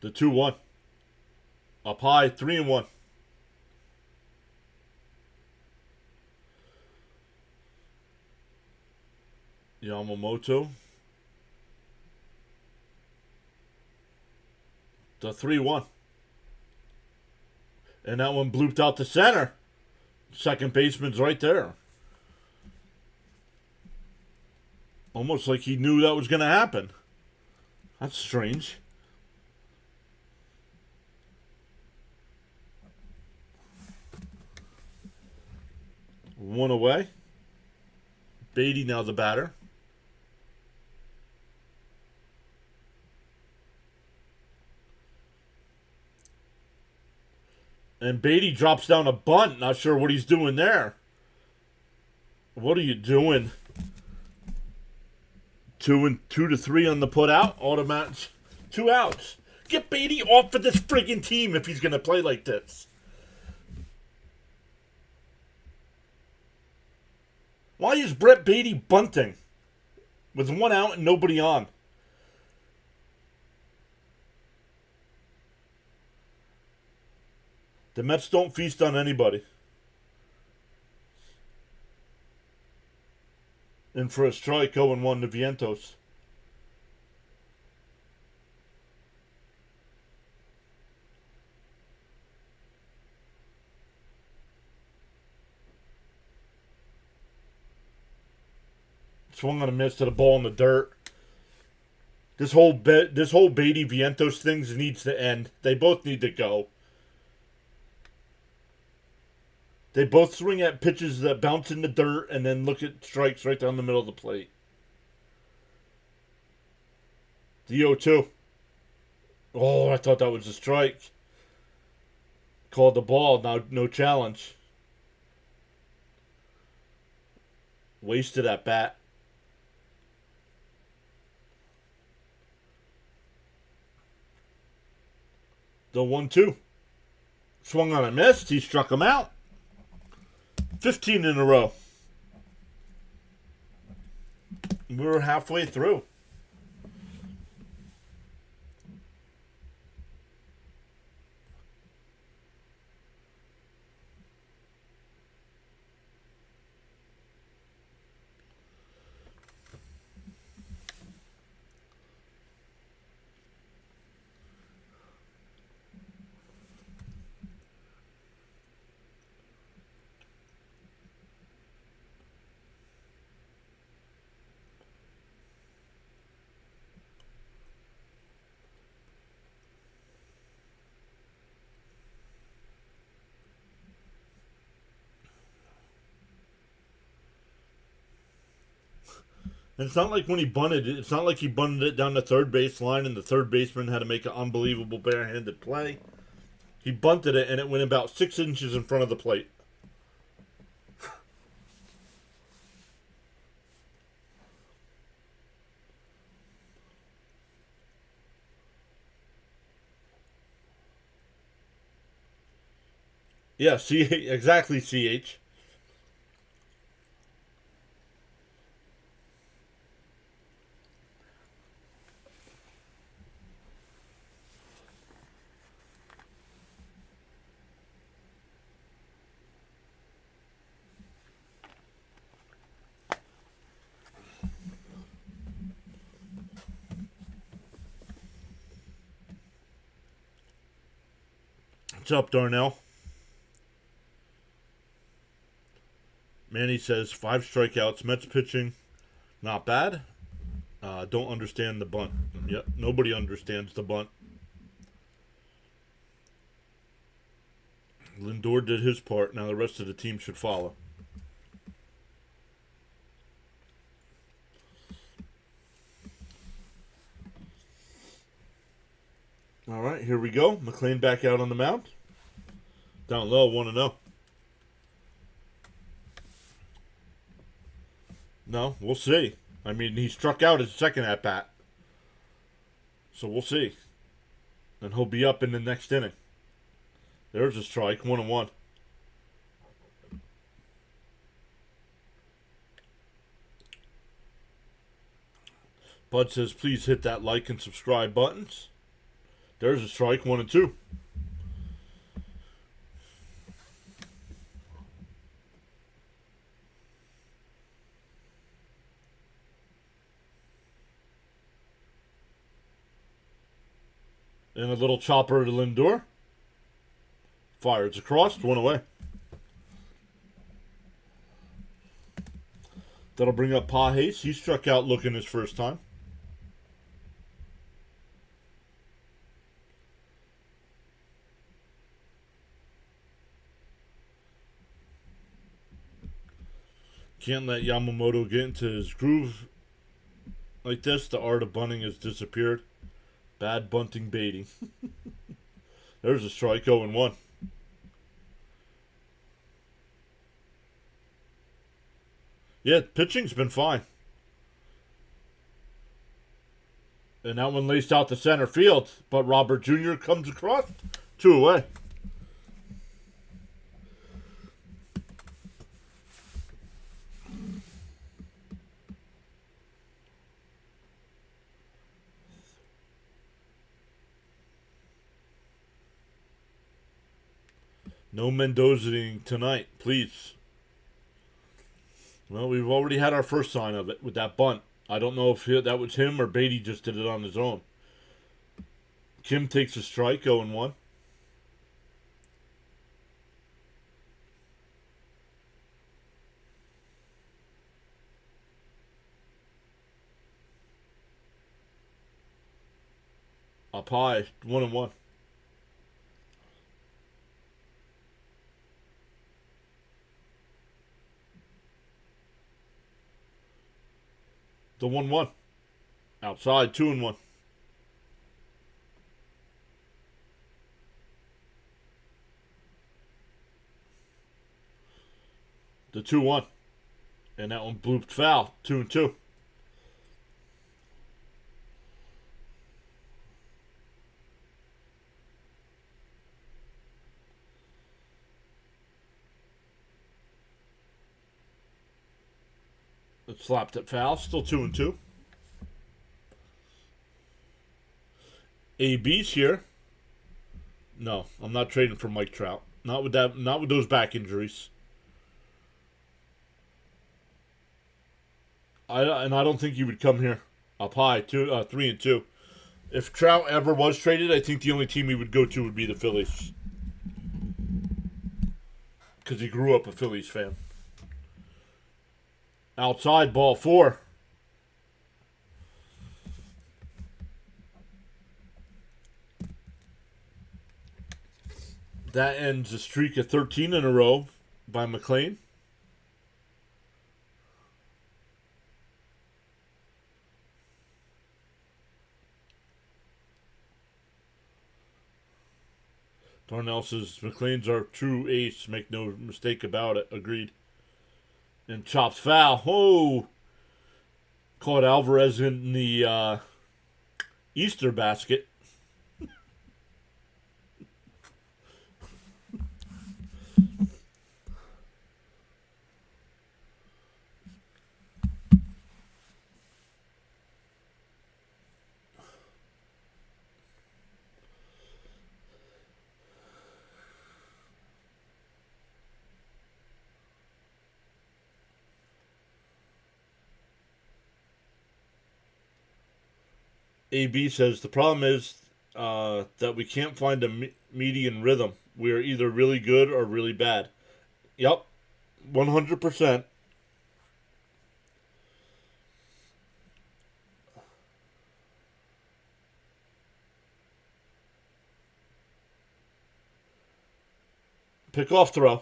The 2-1. Up high, 3-1. Yamamoto. The 3-1. And that one blooped out to center. Second baseman's right there. Almost like he knew that was going to happen. That's strange. One away. Beatty now the batter. And Beatty drops down a bunt. Not sure what he's doing there. What are you doing? 2 to 3 on the put out. Automatic. 2 outs. Get Beatty off of this friggin' team if he's going to play like this. Why is Brett Beatty bunting with 1 out and nobody on? The Mets don't feast on anybody. And for a strike, 0-1 to Vientos. Swung on a miss to the ball in the dirt. This whole Beatty Vientos things needs to end. They both need to go. They both swing at pitches that bounce in the dirt and then look at strikes right down the middle of the plate. The 0-2. Oh, I thought that was a strike. Called the ball. Now no challenge. Wasted at bat. The 1-2. Swung on a miss. He struck him out. 15 in a row. We're halfway through. And it's not like when he bunted it, it's not like he bunted it down the third base line and the third baseman had to make an unbelievable barehanded play. He bunted it and it went about 6 inches in front of the plate. Yeah, exactly, CH. What's up, Darnell? Manny says 5 strikeouts. Mets pitching, not bad. Don't understand the bunt. Yep, nobody understands the bunt. Lindor did his part. Now the rest of the team should follow. All right, here we go. McLean back out on the mound. Down low, 1-0. No, we'll see. I mean, he struck out his second at bat. So we'll see. And he'll be up in the next inning. There's a strike, 1-1. Bud says, please hit that like and subscribe buttons. There's a strike, 1-2. And a little chopper to Lindor. Fires across, 1 away. That'll bring up Pajes. He struck out looking his first time. Can't let Yamamoto get into his groove like this. The art of bunting has disappeared. Bad bunting baiting. There's a strike, 0-1. Yeah, pitching's been fine. And that one laced out to center field. But Robert Jr. comes across. 2 away. No Mendozaing tonight, please. Well, we've already had our first sign of it with that bunt. I don't know if that was him or Beatty just did it on his own. Kim takes a strike, 0-1. Up high, 1-1. The 1-1. Outside, 2-1. The 2-1. And that one blooped foul, 2-2. It slapped it foul, still 2-2. AB's here. No, I'm not trading for Mike Trout. Not with that. Not with those back injuries. I don't think he would come here up high. 3-2. If Trout ever was traded, I think the only team he would go to would be the Phillies, because he grew up a Phillies fan. Outside, ball 4. That ends a streak of 13 in a row by McLean. Darnell says McLean's our true ace. Make no mistake about it. Agreed. And chops foul. Oh, caught Alvarez in the Easter basket. AB says the problem is that we can't find a median rhythm. We are either really good or really bad. Yep, 100%. Pick off throw.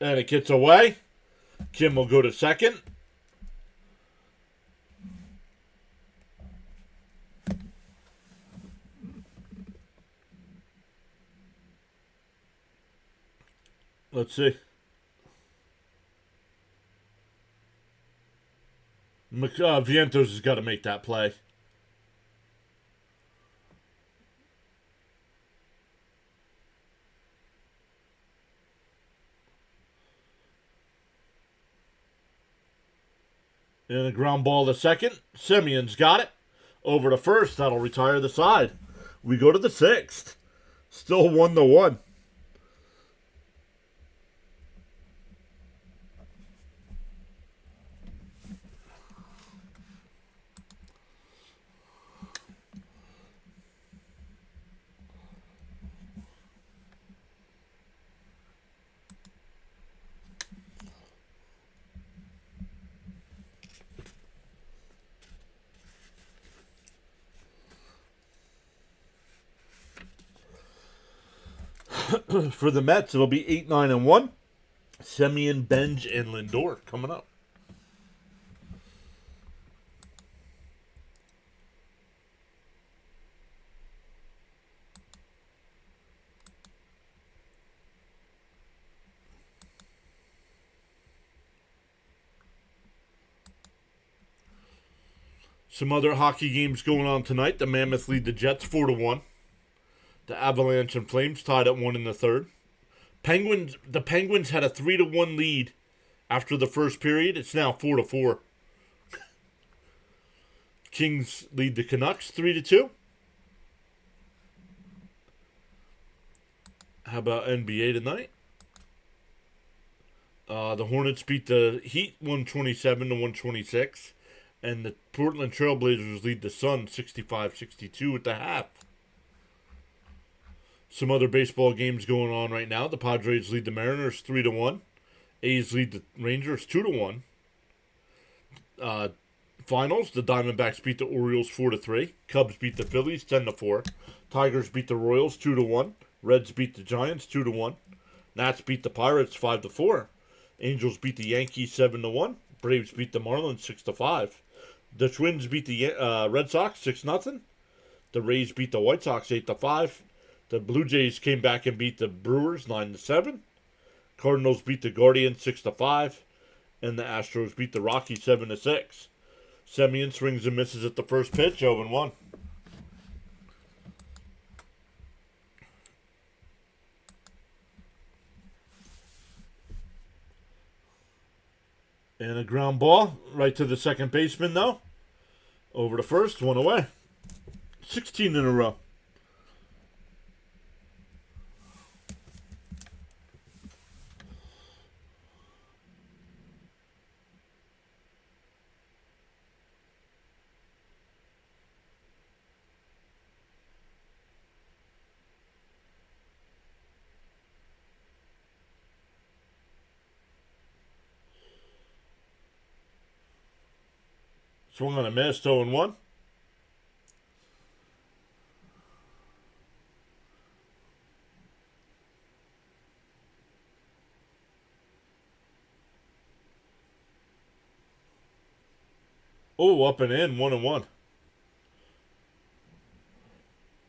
And it gets away. Kim will go to second. Let's see. Vientos has got to make that play. And a ground ball to second. Simeon's got it. Over to first. That'll retire the side. We go to the sixth. Still 1-1. For the Mets, it'll be 8-9-1. Semien, Benj, and Lindor coming up. Some other hockey games going on tonight. The Mammoth lead the Jets 4-1. The Avalanche and Flames tied at 1 in the third. The Penguins had a 3-1 lead after the first period. It's now 4-4. Kings lead the Canucks 3-2. How about NBA tonight? The Hornets beat the Heat 127-126. And the Portland Trailblazers lead the Suns 65-62 at the half. Some other baseball games going on right now. The Padres lead the Mariners 3-1. A's lead the Rangers 2-1. Finals, the Diamondbacks beat the Orioles 4-3. Cubs beat the Phillies 10-4. Tigers beat the Royals 2-1. Reds beat the Giants 2-1. Nats beat the Pirates 5-4. Angels beat the Yankees 7-1. Braves beat the Marlins 6-5. The Twins beat the Red Sox 6-0. The Rays beat the White Sox 8-5. The Blue Jays came back and beat the Brewers 9-7. Cardinals beat the Guardians 6-5. And the Astros beat the Rockies 7-6. Semien swings and misses at the first pitch, 0-1. And a ground ball right to the second baseman, though. Over to first, 1 away. 16 in a row. Swung on a miss, 0-1. Oh, up and in, 1-1.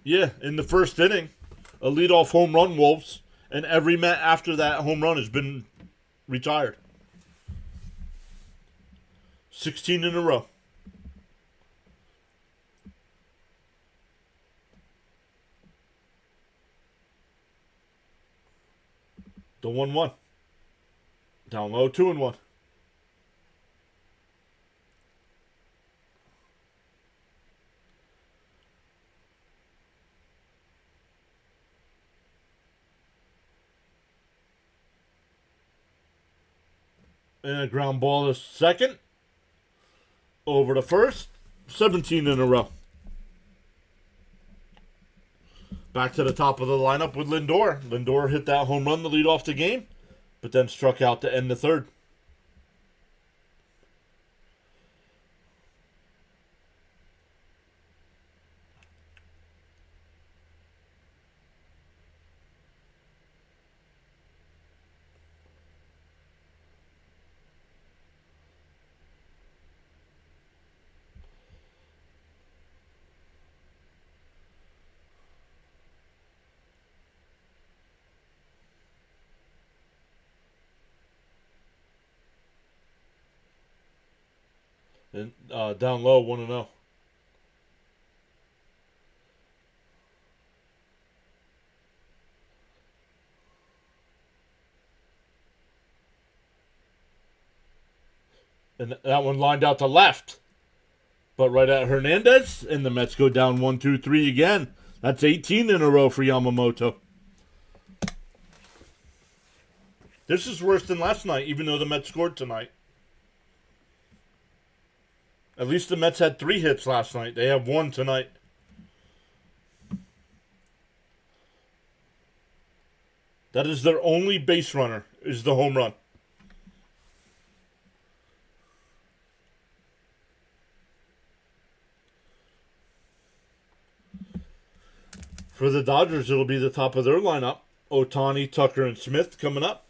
Yeah, in the first inning, a leadoff home run, Wolves, and every Met after that home run has been retired. 16 in a row. The 1-1. Down low, 2-1. And a ground ball is second. Over to first. 17 in a row. Back to the top of the lineup with Lindor. Lindor hit that home run to lead off the game, but then struck out to end the third. And down low, 1-0. And that one lined out to left. But right at Hernandez, and the Mets go down 1-2-3 again. That's 18 in a row for Yamamoto. This is worse than last night, even though the Mets scored tonight. At least the Mets had 3 hits last night. They have 1 tonight. That is their only base runner, is the home run. For the Dodgers, it'll be the top of their lineup. Ohtani, Tucker, and Smith coming up.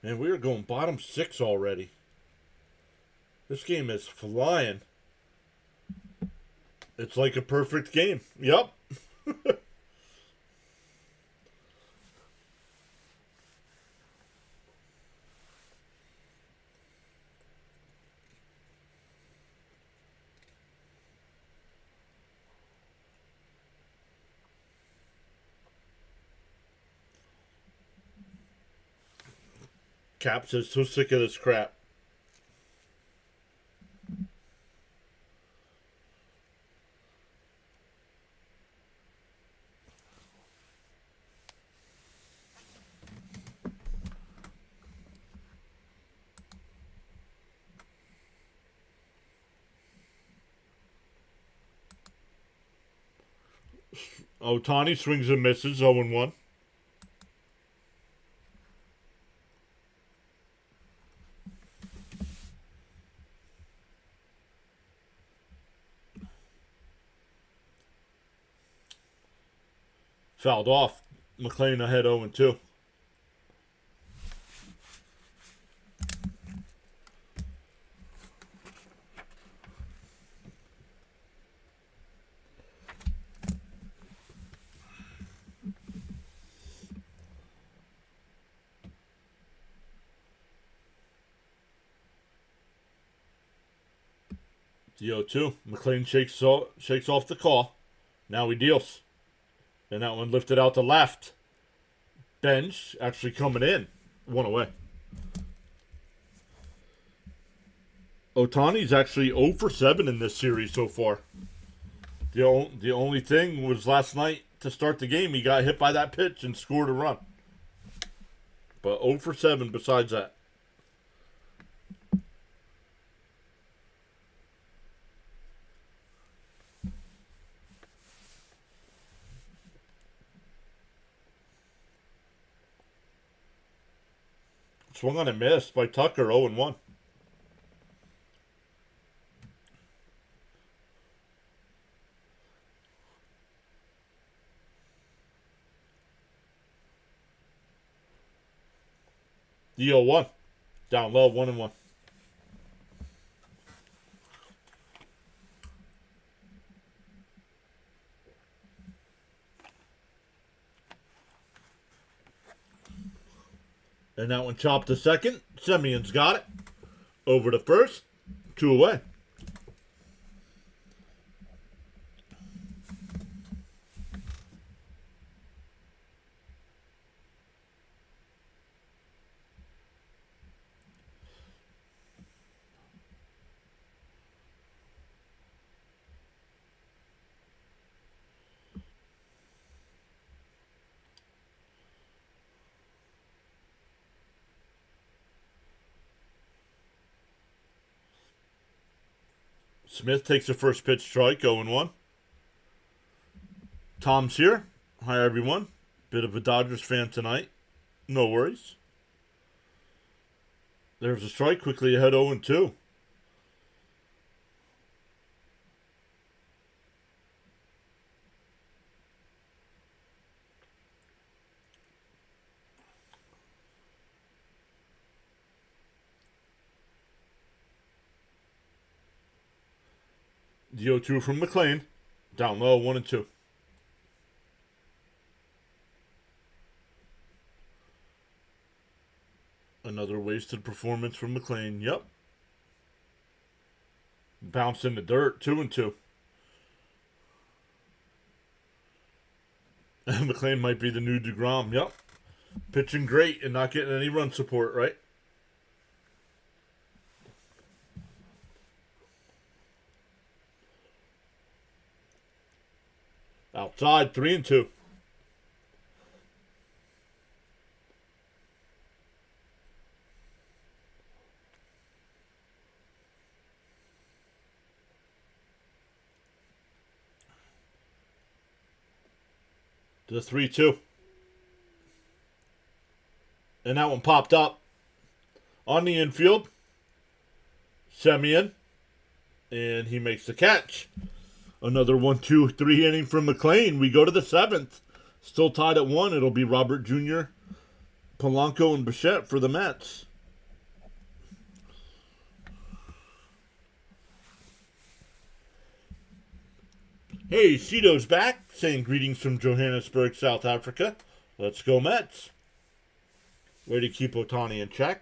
Man, we are going bottom 6 already. This game is flying. It's like a perfect game. Yep. Caps is so sick of this crap. Ohtani swings and misses, 0-1. Fouled off. McLean ahead 0-2. The 0-2. McLean shakes off the call. Now he deals. And that one lifted out to left. Bench actually coming in. 1 away. Ohtani's actually 0 for 7 in this series so far. The only thing was last night to start the game, he got hit by that pitch and scored a run. But 0 for 7 besides that. Swung on and missed by Tucker, 0-1. The 0-1. Down low, 1-1. And that one chopped to second. Semion's got it. Over to first. 2 away. Smith takes the first pitch strike, 0-1. Tom's here. Hi, everyone. Bit of a Dodgers fan tonight. No worries. There's a strike, quickly ahead 0-2. The 0-2 from McLean. Down low, 1-2. Another wasted performance from McLean. Yep. Bounced in the dirt, 2-2. McLean might be the new DeGrom. Yep. Pitching great and not getting any run support, right? Outside, 3-2. To the 3-2. And that one popped up on the infield. Semien. And he makes the catch. Another 1-2-3 inning from McLean. We go to the 7th. Still tied at 1. It'll be Robert Jr., Polanco, and Bichette for the Mets. Hey, Cito's back, saying greetings from Johannesburg, South Africa. Let's go Mets. Way to keep Ohtani in check.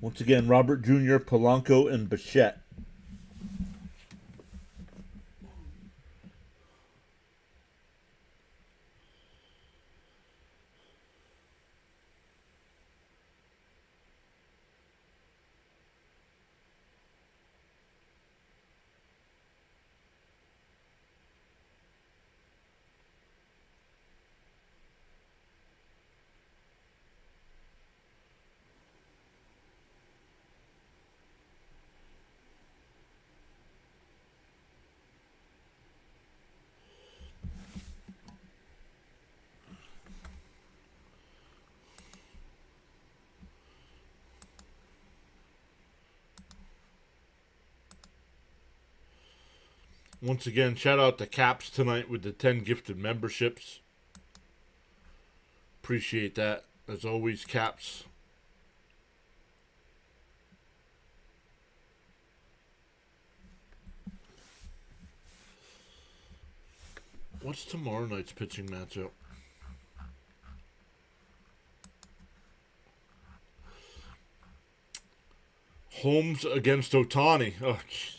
Once again, Robert Jr., Polanco, and Bichette. Once again, shout out to Caps tonight with the 10 gifted memberships. Appreciate that. As always, Caps. What's tomorrow night's pitching matchup? Holmes against Ohtani. Oh, geez.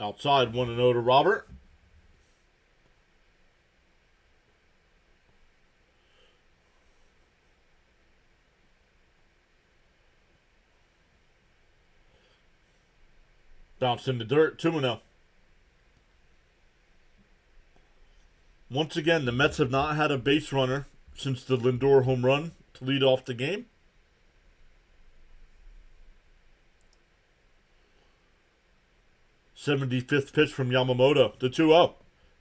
Outside, 1-0 to Robert. Bounced in the dirt, 2-0. Once again, the Mets have not had a base runner since the Lindor home run to lead off the game. '75th pitch from Yamamoto, the 2-0.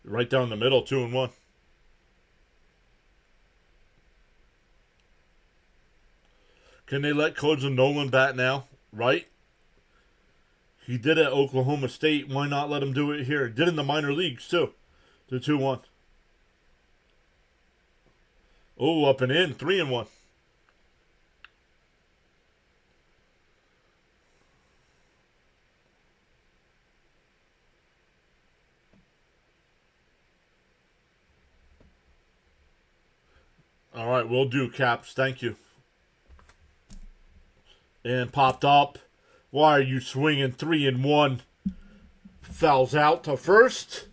Right down the middle, 2-1. Can they let Koza Nolan bat now? Right? He did it at Oklahoma State. Why not let him do it here? Did in the minor leagues, too. The 2-1. Oh, up and in. 3-1. All right, will do, Caps. Thank you. And popped up. Why are you swinging? 3-1. Fouls out to first.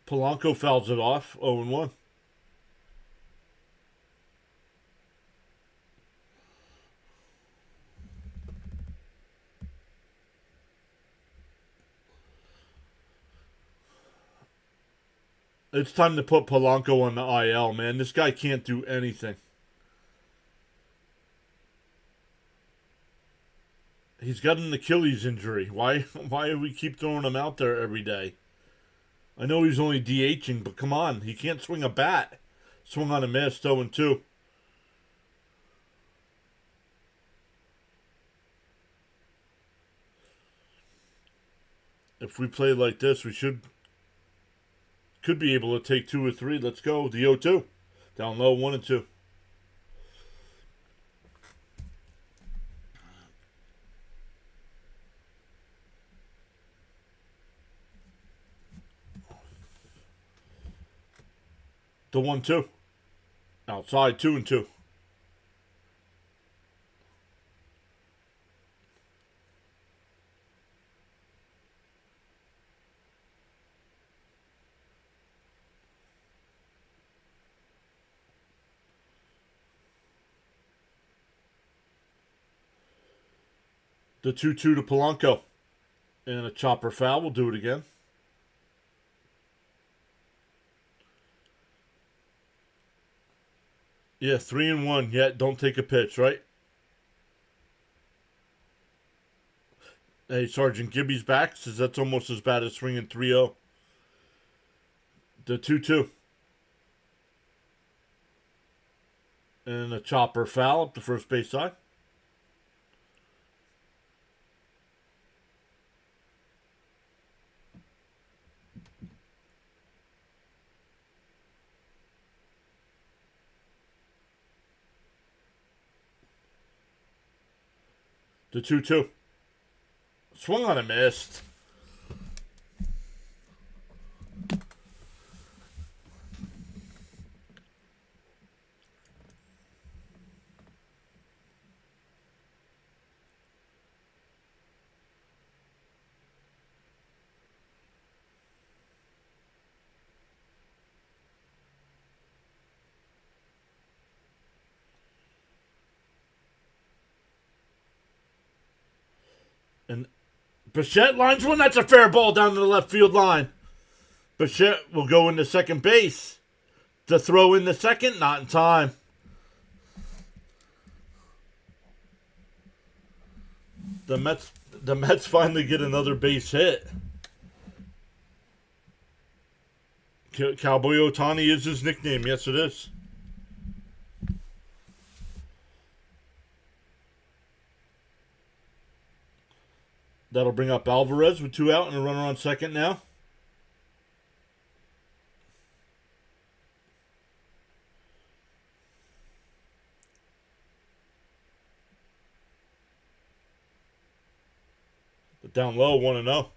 Polanco fouls it off. 0-1. It's time to put Polanco on the IL, man. This guy can't do anything. He's got an Achilles injury. Why do we keep throwing him out there every day? I know he's only DHing, but come on. He can't swing a bat. Swung on a miss, 0-2. If we play like this, we could be able to take 2 or 3. Let's go. The 0-2. Down low, 1-2. The 1-2. Outside, 2-2. The 2-2 to Polanco. And a chopper foul. We'll do it again. Yeah, 3-1. Yeah, don't take a pitch, right? Hey, Sergeant Gibby's back. Says that's almost as bad as swinging 3-0. The 2-2. And a chopper foul up the first base side. The 2-2. Swung on a missed. And Bichette lines one. That's a fair ball down to the left field line. Bichette will go into second base. To throw in the second, not in time. The Mets finally get another base hit. Cowboy Ohtani is his nickname. Yes, it is. That'll bring up Alvarez with 2 out and a runner on second now. Down low, 1-0.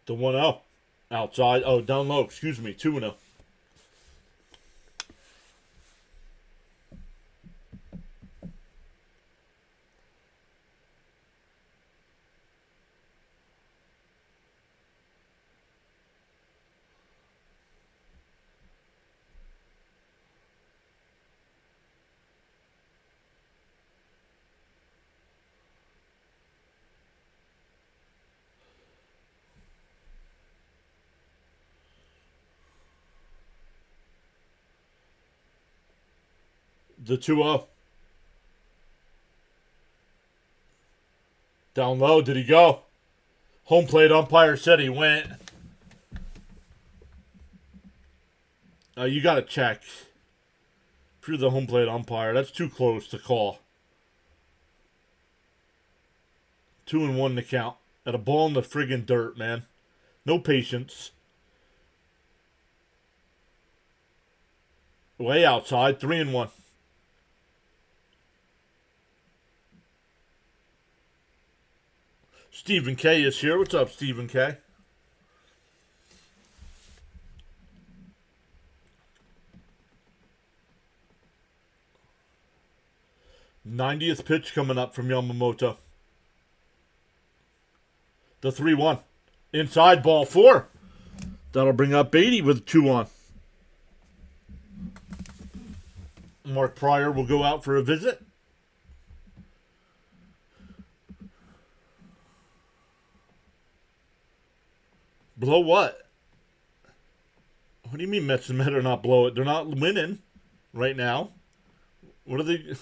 The 1-0. Outside. Oh, down low. Excuse me. 2-0. The 2-0. Down low. Did he go? Home plate umpire said he went. You got to check. If you're the home plate umpire, that's too close to call. 2-1 to count. At a ball in the friggin' dirt, man. No patience. Way outside. 3-1. Stephen K is here. What's up, Stephen K? '90th pitch coming up from Yamamoto. The 3-1. Inside, ball 4. That'll bring up Beatty with 2 on. Mark Pryor will go out for a visit. Blow what? What do you mean Mets and Met are not blow it? They're not winning right now. What are they...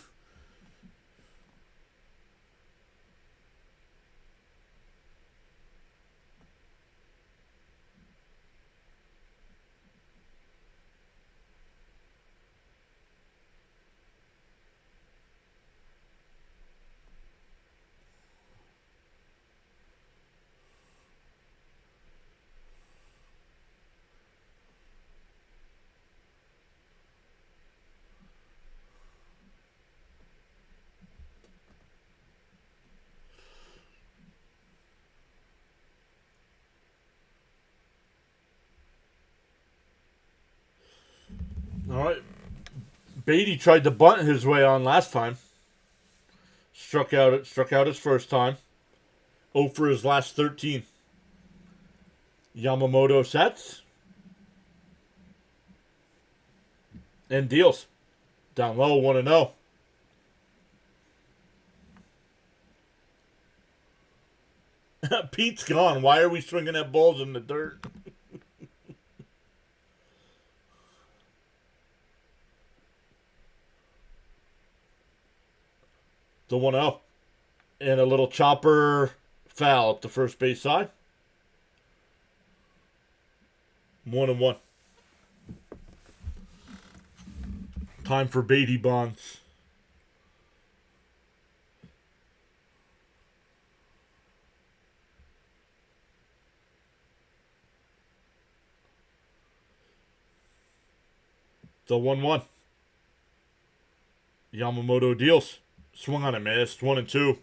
All right. Beatty tried to bunt his way on last time. Struck out his first time. 0 for his last 13. Yamamoto sets. And deals. Down low, 1-0. Pete's gone. Why are we swinging at balls in the dirt? The 1-0. And a little chopper foul at the first base side. 1-1. Time for Beatty Bonds. The 1-1. Yamamoto deals. Swung on and missed. 1-2.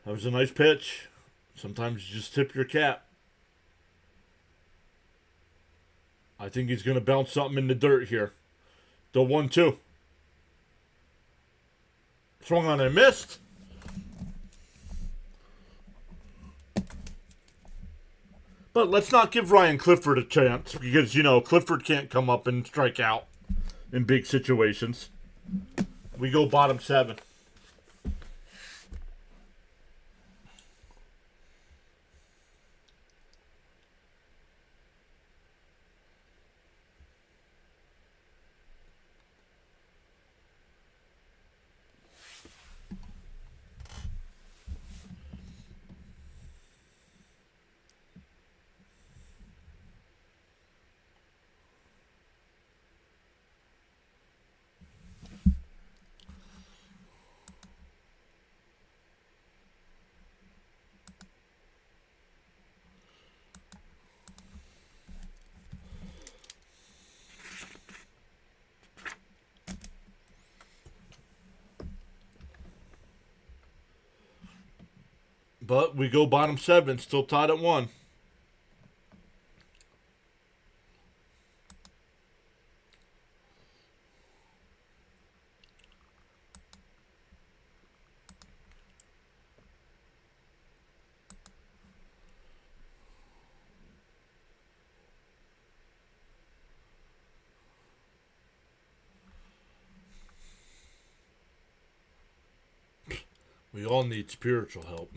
That was a nice pitch. Sometimes you just tip your cap. I think he's going to bounce something in the dirt here. The 1-2. Swung on and missed. But let's not give Ryan Clifford a chance because, you know, Clifford can't come up and strike out in big situations. We go bottom 7. But we go bottom 7, still tied at 1. We all need spiritual help.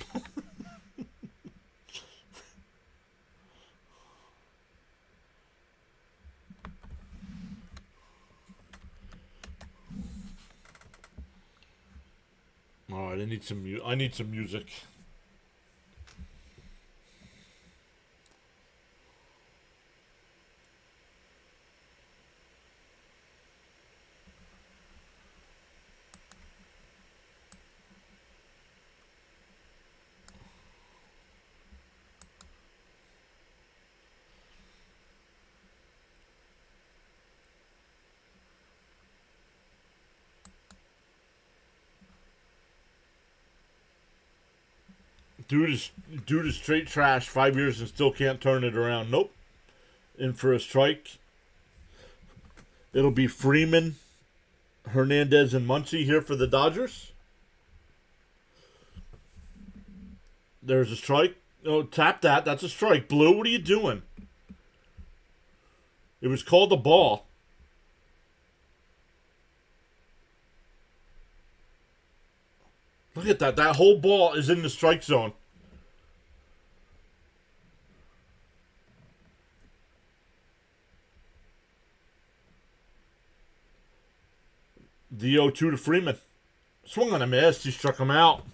All right, I need some music. Dude is straight trash. 5 years and still can't turn it around. Nope. In for a strike. It'll be Freeman, Hernandez, and Muncy here for the Dodgers. There's a strike. Oh, tap that. That's a strike. Blue, what are you doing? It was called a ball. Look at that. That whole ball is in the strike zone. The 0-2 to Freeman. Swung on a miss. He struck him out.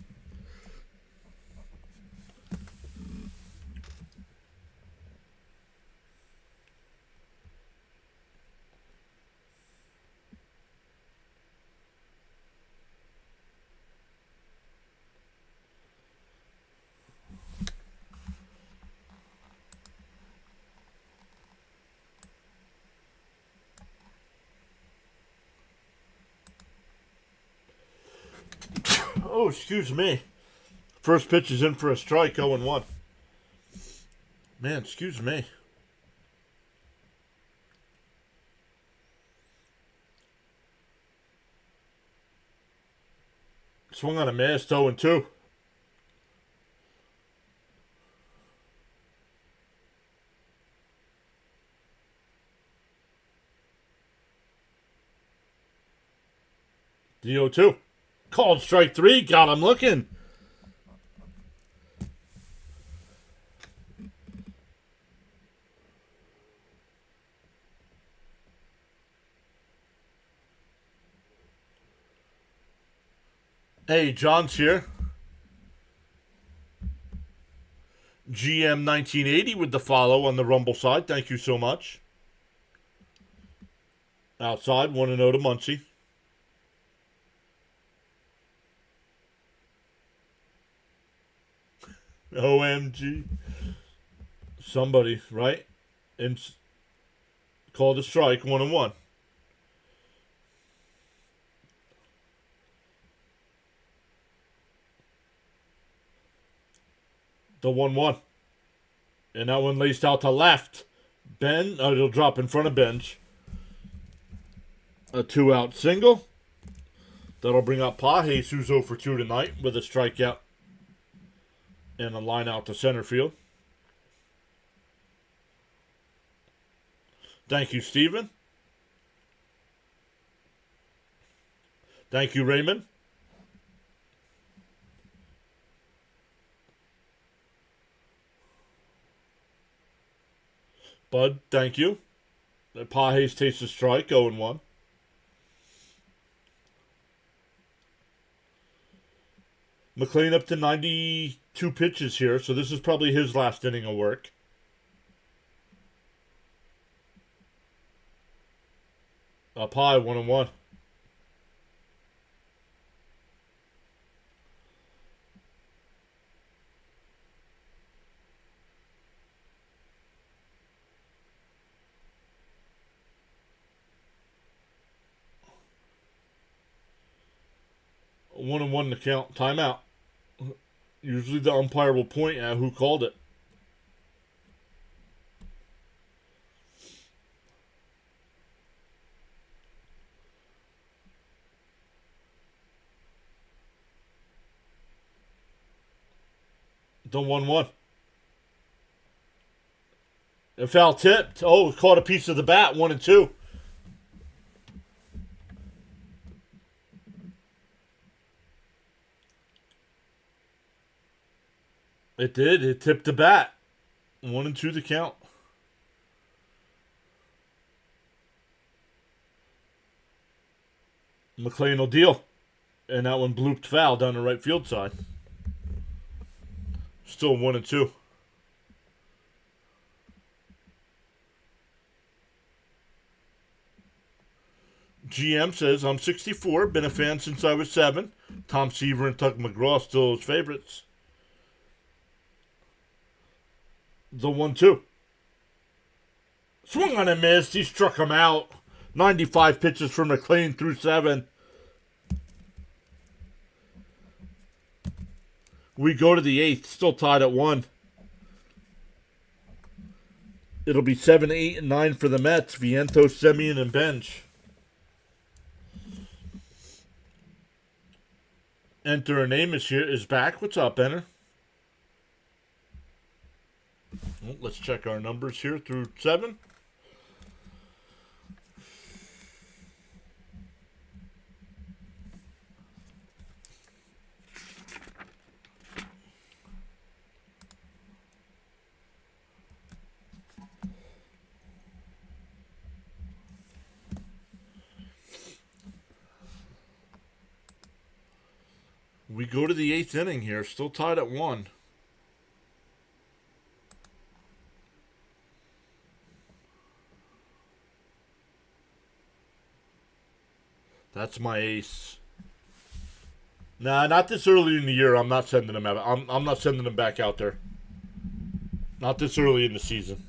Oh, excuse me. First pitch is in for a strike, 0-1. Man, excuse me. Swung on a miss, 0-2. The 0-2. Called strike 3. Got him looking. Hey, John's here. GM 1980 with the follow on the Rumble side. Thank you so much. Outside, 1-0 to Muncy. OMG. Somebody, right? And called a strike, 1-1. The 1-1. And that one laced out to left. Ben, it'll drop in front of Bench. A 2-out single. That'll bring up Pages, who's 0 for 2 tonight with a strikeout. And a line out to center field. Thank you, Steven. Thank you, Raymond. Bud, thank you. Pages takes a strike, 0-1. McLean up to 92 pitches here, so this is probably his last inning of work. Up high, 1-1. One and one to count. Timeout. Usually the umpire will point at who called it. The 1-1. The foul tipped. Oh, it caught a piece of the bat. 1-2. It did. It tipped the bat. 1-2 the count. McLean will deal. And that one blooped foul down the right field side. Still 1-2. GM says, I'm 64, been a fan since I was 7. Tom Seaver and Tuck McGraw still his favorites. The 1-2. Swung on a miss. He struck him out. 95 pitches for McLean through 7. We go to the 8th, still tied at 1. It'll be 7, 8, and 9 for the Mets. Vientos, Semien, and Bench. Enter a name is back. What's up, Enter? Well, let's check our numbers here through 7. We go to the 8th inning here, still tied at 1. That's my ace. Nah, not this early in the year. I'm not sending them out. I'm not sending them back out there. Not this early in the season.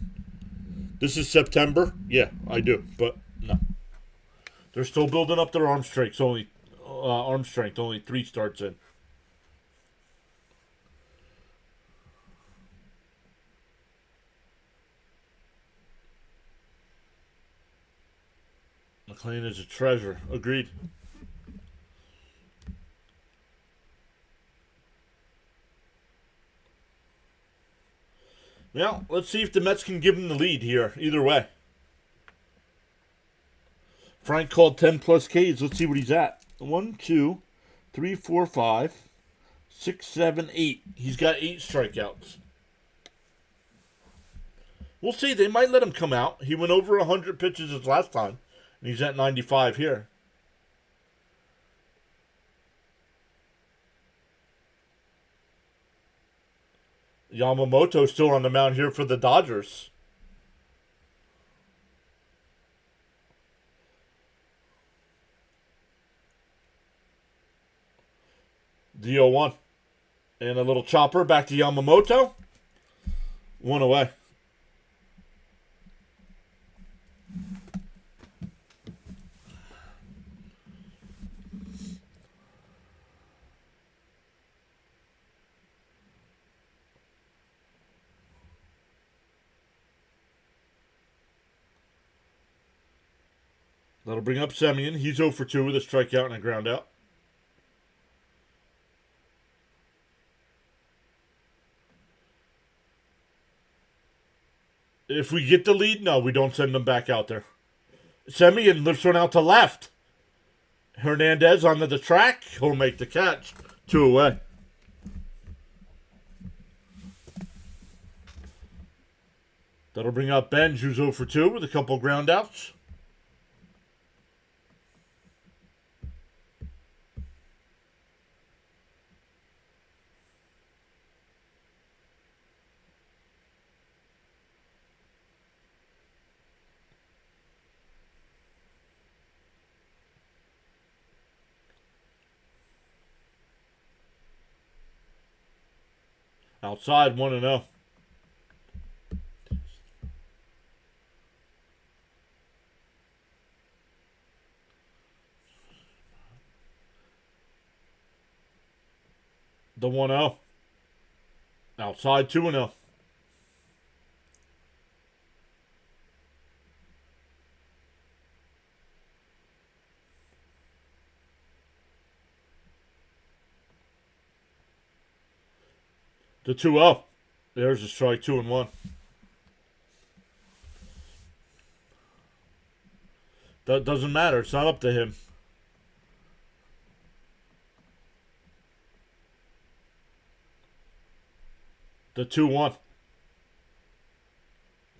This is September. Yeah, I do, but no. They're still building up their arm strength. Only 3 starts in. McLean is a treasure. Agreed. Well, let's see if the Mets can give him the lead here. Either way. Frank called 10 plus Ks. Let's see what he's at. 1, 2, 3, 4, 5, 6, 7, 8. He's got 8 strikeouts. We'll see. They might let him come out. He went over 100 pitches his last time. And he's at 95 here. Yamamoto still on the mound here for the Dodgers. The 0-1. And a little chopper back to Yamamoto. 1 away. That'll bring up Semien. He's 0 for 2 with a strikeout and a ground out. If we get the lead, no, we don't send them back out there. Semien lifts one out to left. Hernandez onto the track. He'll make the catch. 2 away. That'll bring up Benj, who's 0 for 2 with a couple ground outs. Outside, 1-0. The 1-0. Outside 2-0. The 2-0. There's a strike, 2-1. That doesn't matter. It's not up to him. The 2-1.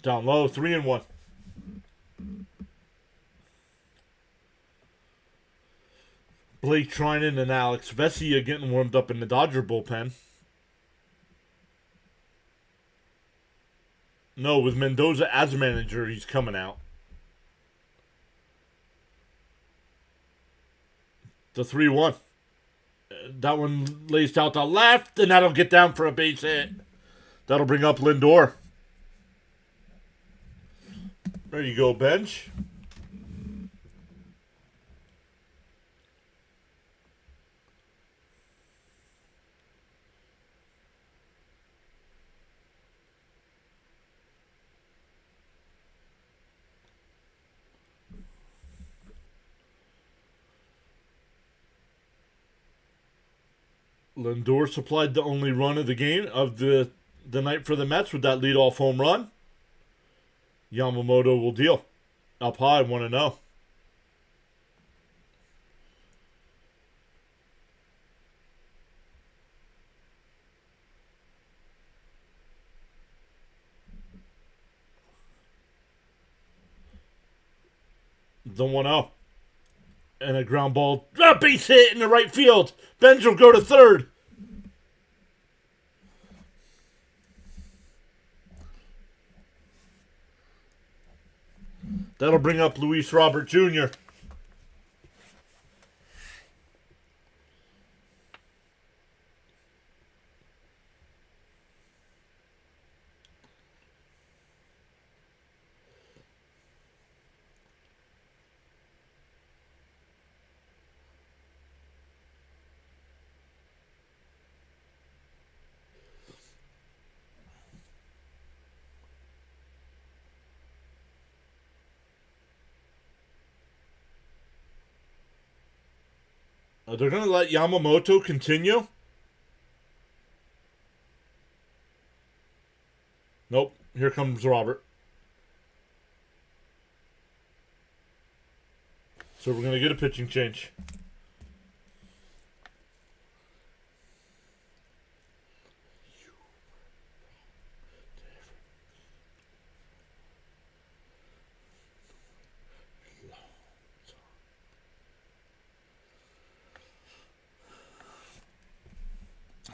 Down low, 3-1. Blake Trinan and Alex Vesia getting warmed up in the Dodger bullpen. No, with Mendoza as manager, he's coming out. The 3-1. That one lays out to left, and that'll get down for a base hit. That'll bring up Lindor. There you go, bench. Lindor supplied the only run of the game of the night for the Mets with that leadoff home run. Yamamoto will deal. Up high, 1-0. The 1-0. And a ground ball. Base hit in the right field. Benj will go to third. That'll bring up Luis Robert Jr. They're going to let Yamamoto continue? Nope. Here comes Robert. So we're going to get a pitching change.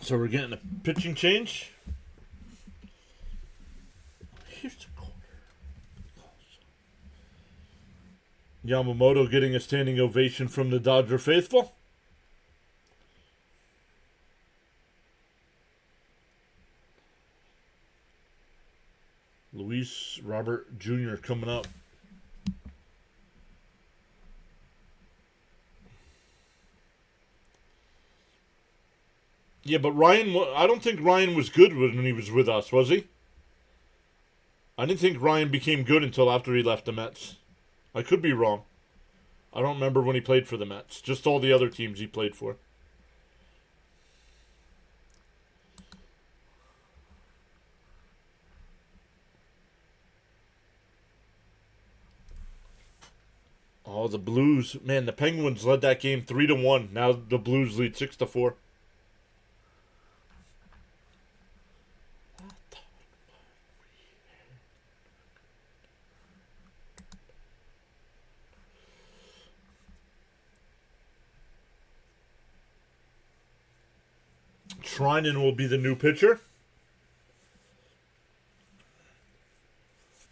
So we're getting a pitching change. Here's the corner. Yamamoto getting a standing ovation from the Dodger faithful. Luis Robert Jr. coming up. Yeah, but Ryan, I don't think Ryan was good when he was with us, was he? I didn't think Ryan became good until after he left the Mets. I could be wrong. I don't remember when he played for the Mets. Just all the other teams he played for. Oh, the Blues. Man, the Penguins led that game 3-1. Now the Blues lead 6-4. Trinan will be the new pitcher.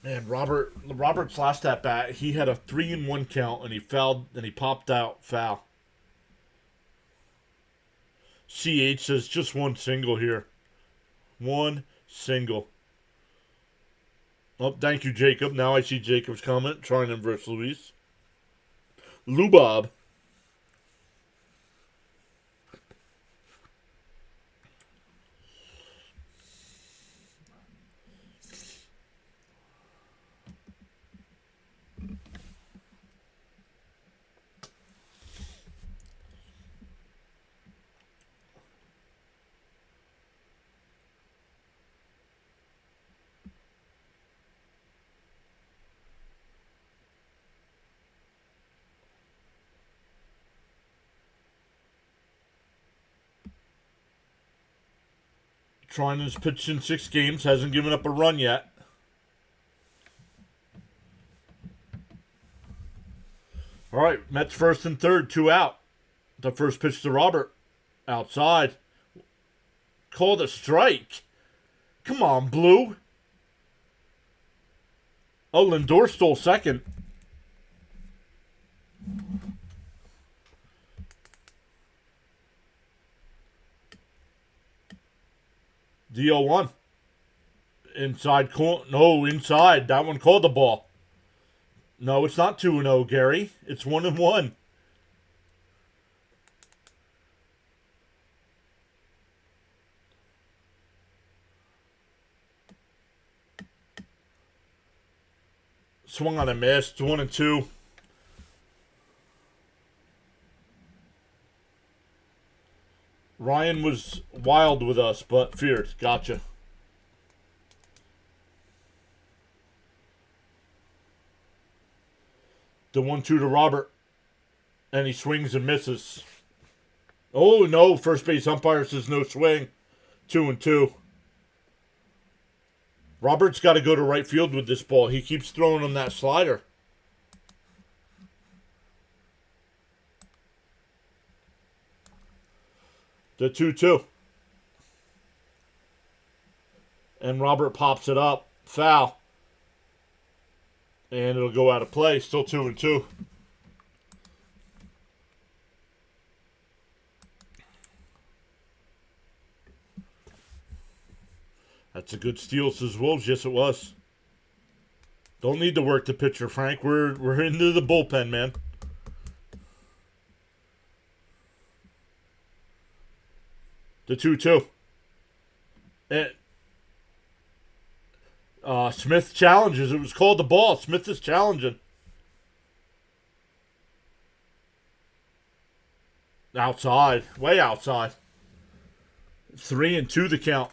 Man, Robert's last at bat, he had a 3-1 count and he fouled and he popped out foul. CH says just one single here. One single. Oh, thank you, Jacob. Now I see Jacob's comment. Trinan versus Luis. Lubob. Trinan's pitched in 6 games, hasn't given up a run yet. All right, Mets first and third, 2 out. The first pitch to Robert. Outside. Called a strike. Come on, Blue. Oh, Lindor stole second. DO1. Inside. No, inside. That one called the ball. No, it's not 2-0, Gary. It's 1-1. Swung on a miss. 1-2. Ryan was wild with us, but feared. Gotcha. The 1-2 to Robert. And he swings and misses. Oh, no. First base umpire says no swing. 2-2. Robert's got to go to right field with this ball. He keeps throwing him that slider. The 2-2. And Robert pops it up. Foul. And it'll go out of play. Still 2-2. That's a good steal, says Wolves. Yes, it was. Don't need to work the pitcher, Frank. We're into the bullpen, man. The 2-2. And Smith challenges. It was called the ball. Smith is challenging. Outside. Way outside. 3-2 the count.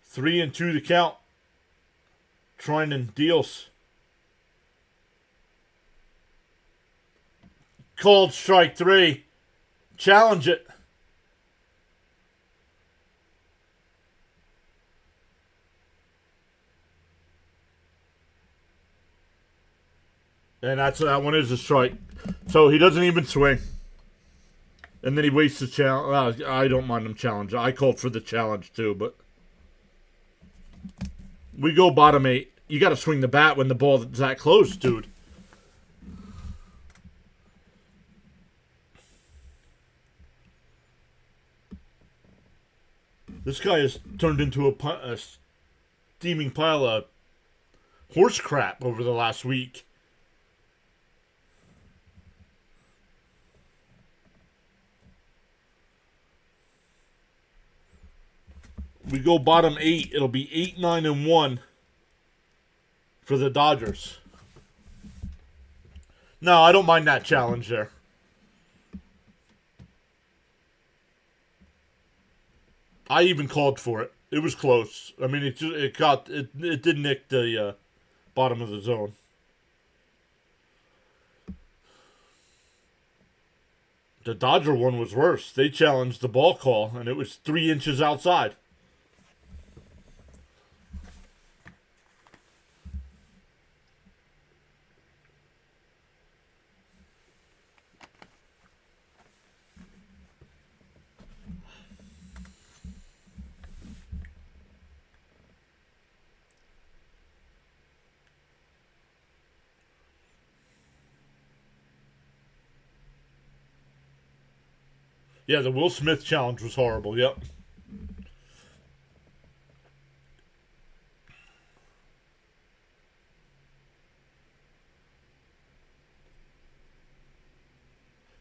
Three and two to count. Trinan deals. Called strike 3. Challenge it. And that one is a strike. So he doesn't even swing. And then he wastes the challenge. I don't mind him challenge. I called for the challenge too, but we go bottom 8. You got to swing the bat when the ball is that close, dude. This guy has turned into a steaming pile of horse crap over the last week. We go bottom 8. It'll be 8, 9, and 1 for the Dodgers. No, I don't mind that challenge there. I even called for it. It was close. I mean, it did nick the bottom of the zone. The Dodger one was worse. They challenged the ball call, and it was 3 inches outside. Yeah, the Will Smith challenge was horrible. Yep.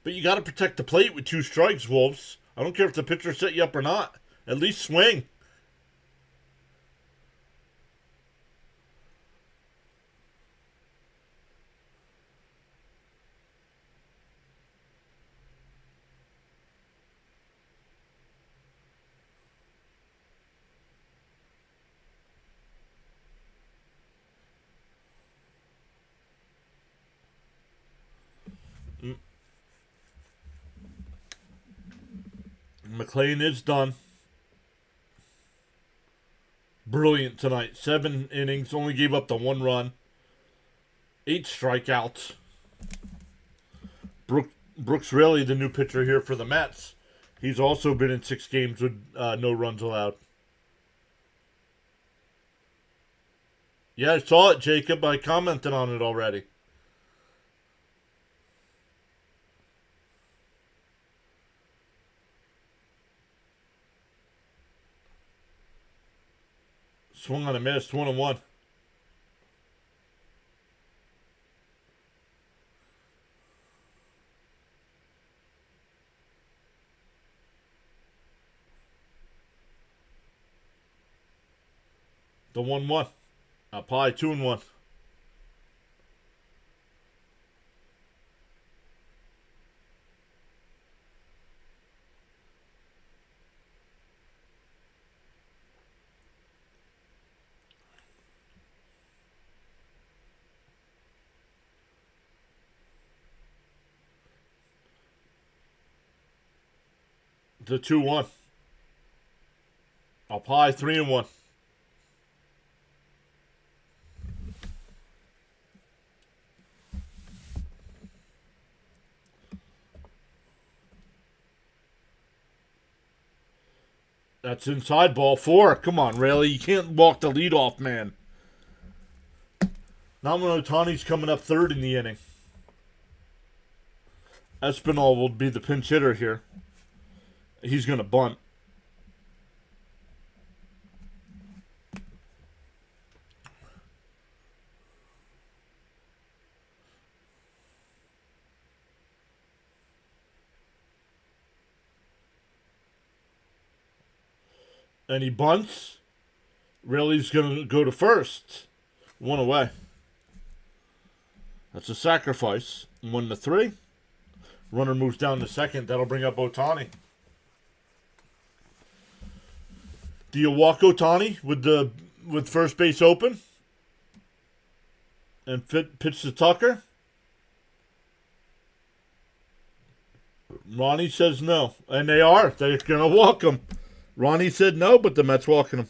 But you got to protect the plate with 2 strikes, Wolves. I don't care if the pitcher set you up or not. At least swing. McLean is done. Brilliant tonight. 7 innings, only gave up the 1 run. 8 strikeouts. Brooks Raley, the new pitcher here for the Mets. He's also been in 6 games with no runs allowed. Yeah, I saw it, Jacob. I commented on it already. Swung on a miss, 1-1. The 1-1. Probably 2-1. The 2-1. Probably 3-1. That's inside ball 4. Come on, Raley. You can't walk the leadoff man. Now Otani's coming up 3rd in the inning. Espinal will be the pinch hitter here. He's going to bunt. And he bunts. Raley's going to go to first. 1 away. That's a sacrifice. 1-3. Runner moves down to second. That'll bring up Otani. Do you walk Otani with first base open? And pitch to Tucker? Ronnie says no. And they are. They're going to walk him. Ronnie said no, but the Mets walking him.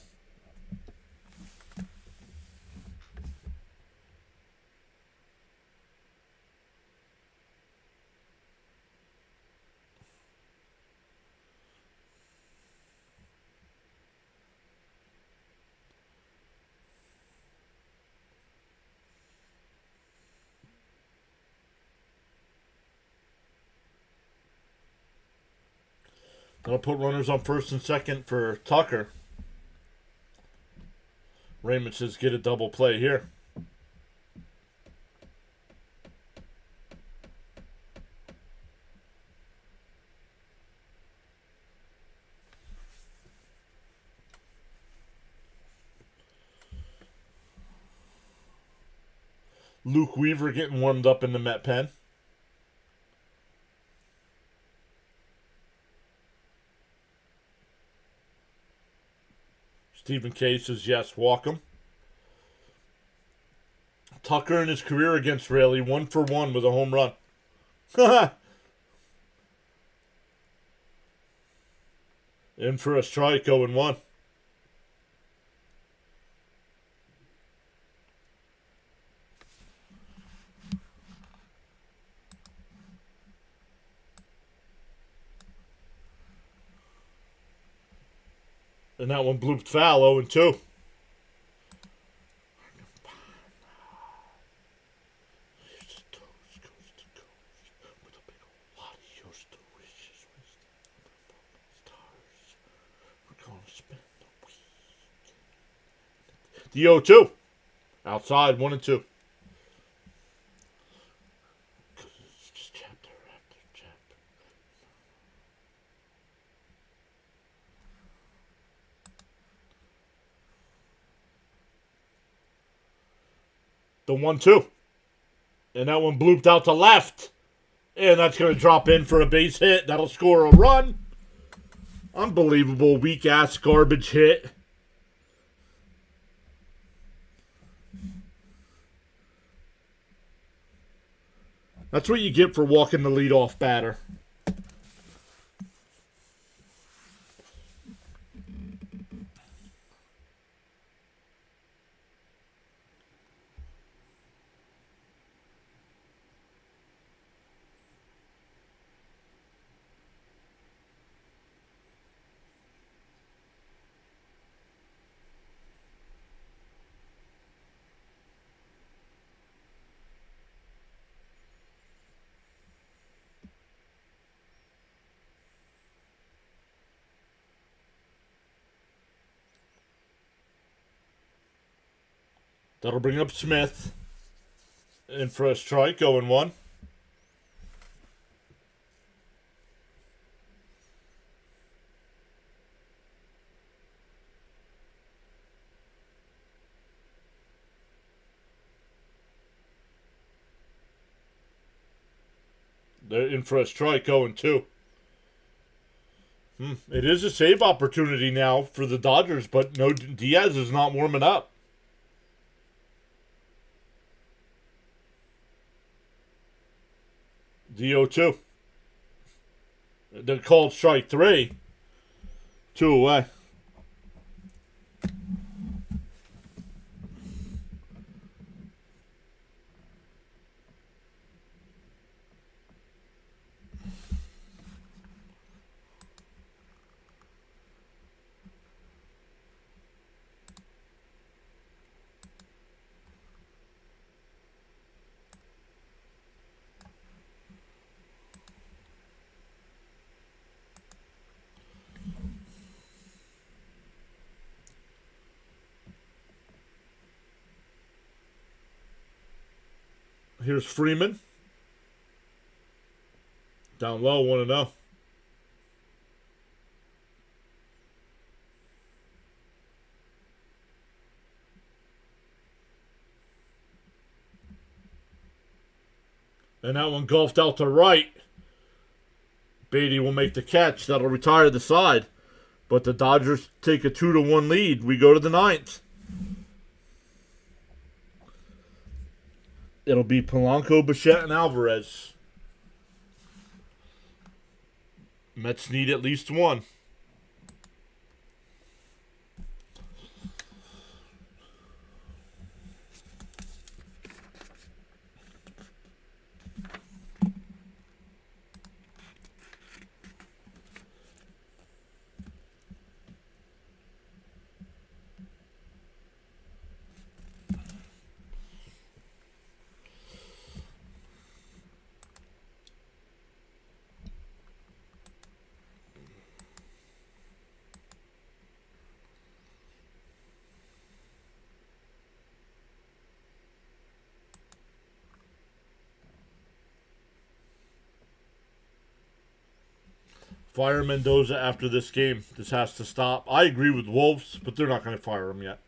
That'll put runners on first and second for Tucker. Raymond says get a double play here. Luke Weaver getting warmed up in the Met pen. Stephen K says yes, walk him. Tucker in his career against Raley, 1 for 1 with a home run. In for a strike, 0-1. And that one blooped foul, 0-2. The 0-2. Outside, 1-2. The 1-2. And that one blooped out to left. And that's going to drop in for a base hit. That'll score a run. Unbelievable weak-ass garbage hit. That's what you get for walking the leadoff batter. That'll bring up Smith. In for a strike, 0-1. They're in for a strike, 0-2. It is a save opportunity now for the Dodgers, but no, Diaz is not warming up. DO2. They're called strike 3. 2 away. Here's Freeman. Down low, 1-0. And that one golfed out to right. Beatty will make the catch. That'll retire the side. But the Dodgers take a 2-1 lead. We go to the 9th. It'll be Polanco, Bichette, and Alvarez. Mets need at least one. Fire Mendoza after this game. This has to stop. I agree with Wolves, but they're not going to fire him yet.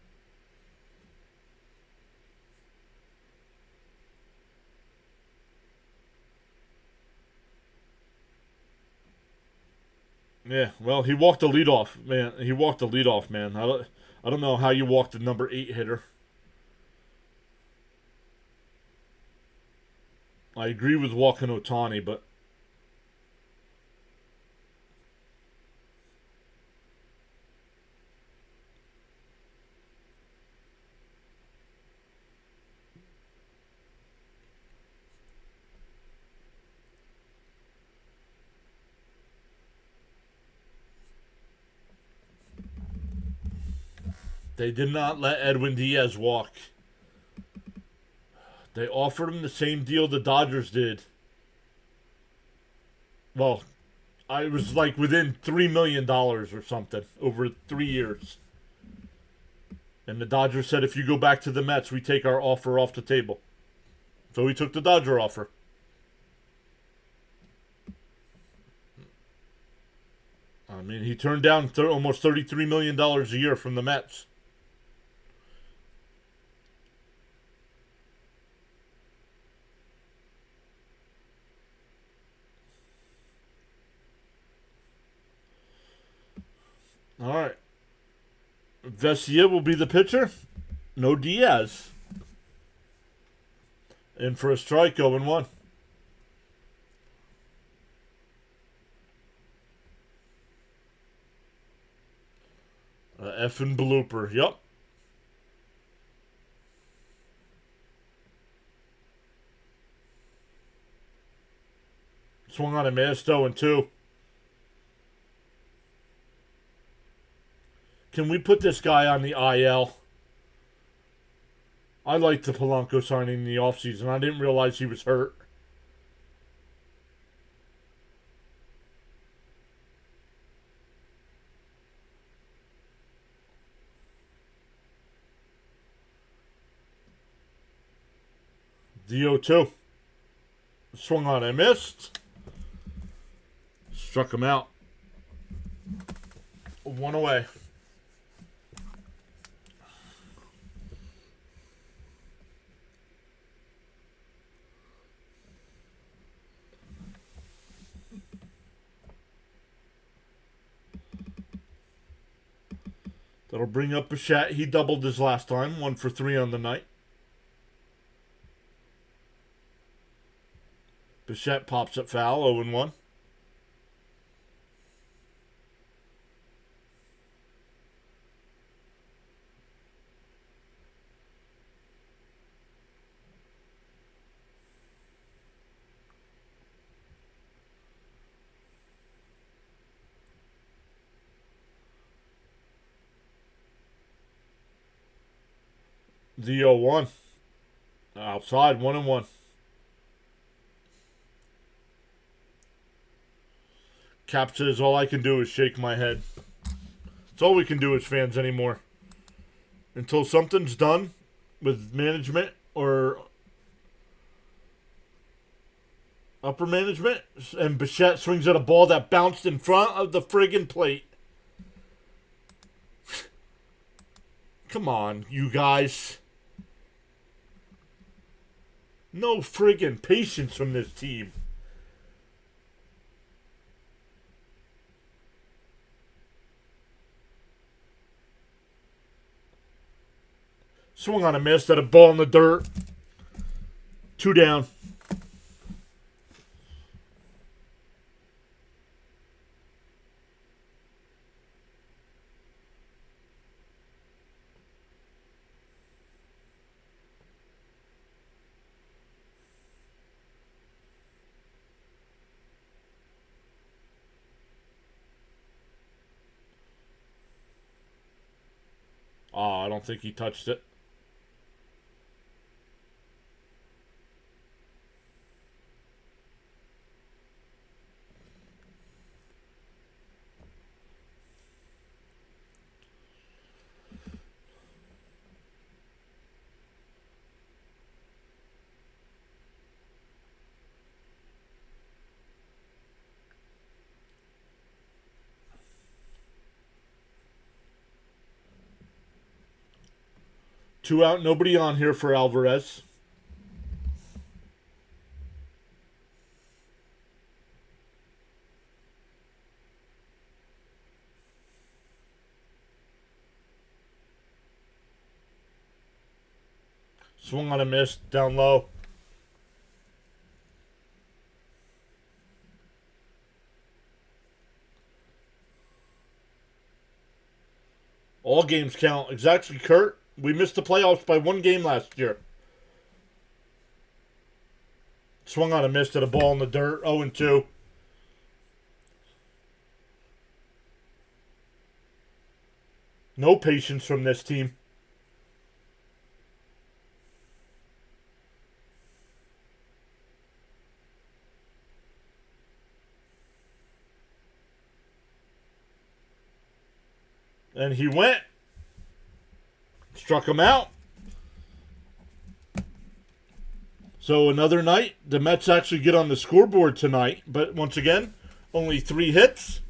Yeah, well, he walked the leadoff, man. He walked the leadoff, man. I don't know how you walked the number 8 hitter. I agree with walking Ohtani, but they did not let Edwin Diaz walk. They offered him the same deal the Dodgers did. Well, I was like within $3 million or something over 3 years. And the Dodgers said, if you go back to the Mets, we take our offer off the table. So he took the Dodger offer. I mean, he turned down almost $33 million a year from the Mets. All right. Vesia will be the pitcher. No Diaz. In for a strike, 0-1. Effing blooper. Yup. Swung on a missed 0-2. Can we put this guy on the IL? I liked the Polanco signing in the offseason. I didn't realize he was hurt. The 0-2. Swung on, I missed. Struck him out. 1 away. That'll bring up Bichette. He doubled his last time. 1 for 3 on the night. Bichette pops it foul. 0-1. The 0-1. Outside. 1-1. Cap says all I can do is shake my head. It's all we can do as fans anymore. Until something's done with management or upper management, and Bichette swings at a ball that bounced in front of the friggin' plate. Come on, you guys. No friggin' patience from this team. Swung on a miss at a ball in the dirt. 2 down. Oh, I don't think he touched it. Two out, nobody on here for Alvarez. Swung on a miss, down low. All games count. Exactly, Kurt. We missed the playoffs by 1 game last year. Swung on a miss at a ball in the dirt. 0-2. No patience from this team. And he went. Struck him out. So another night. The Mets actually get on the scoreboard tonight. But once again, only 3 hits.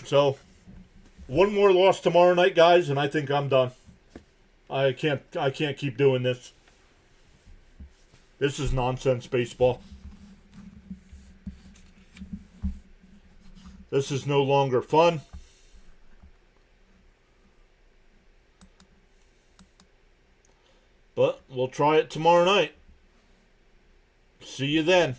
So, 1 more loss tomorrow night, guys, and I think I'm done. I can't keep doing this. This is nonsense baseball. This is no longer fun. But we'll try it tomorrow night. See you then.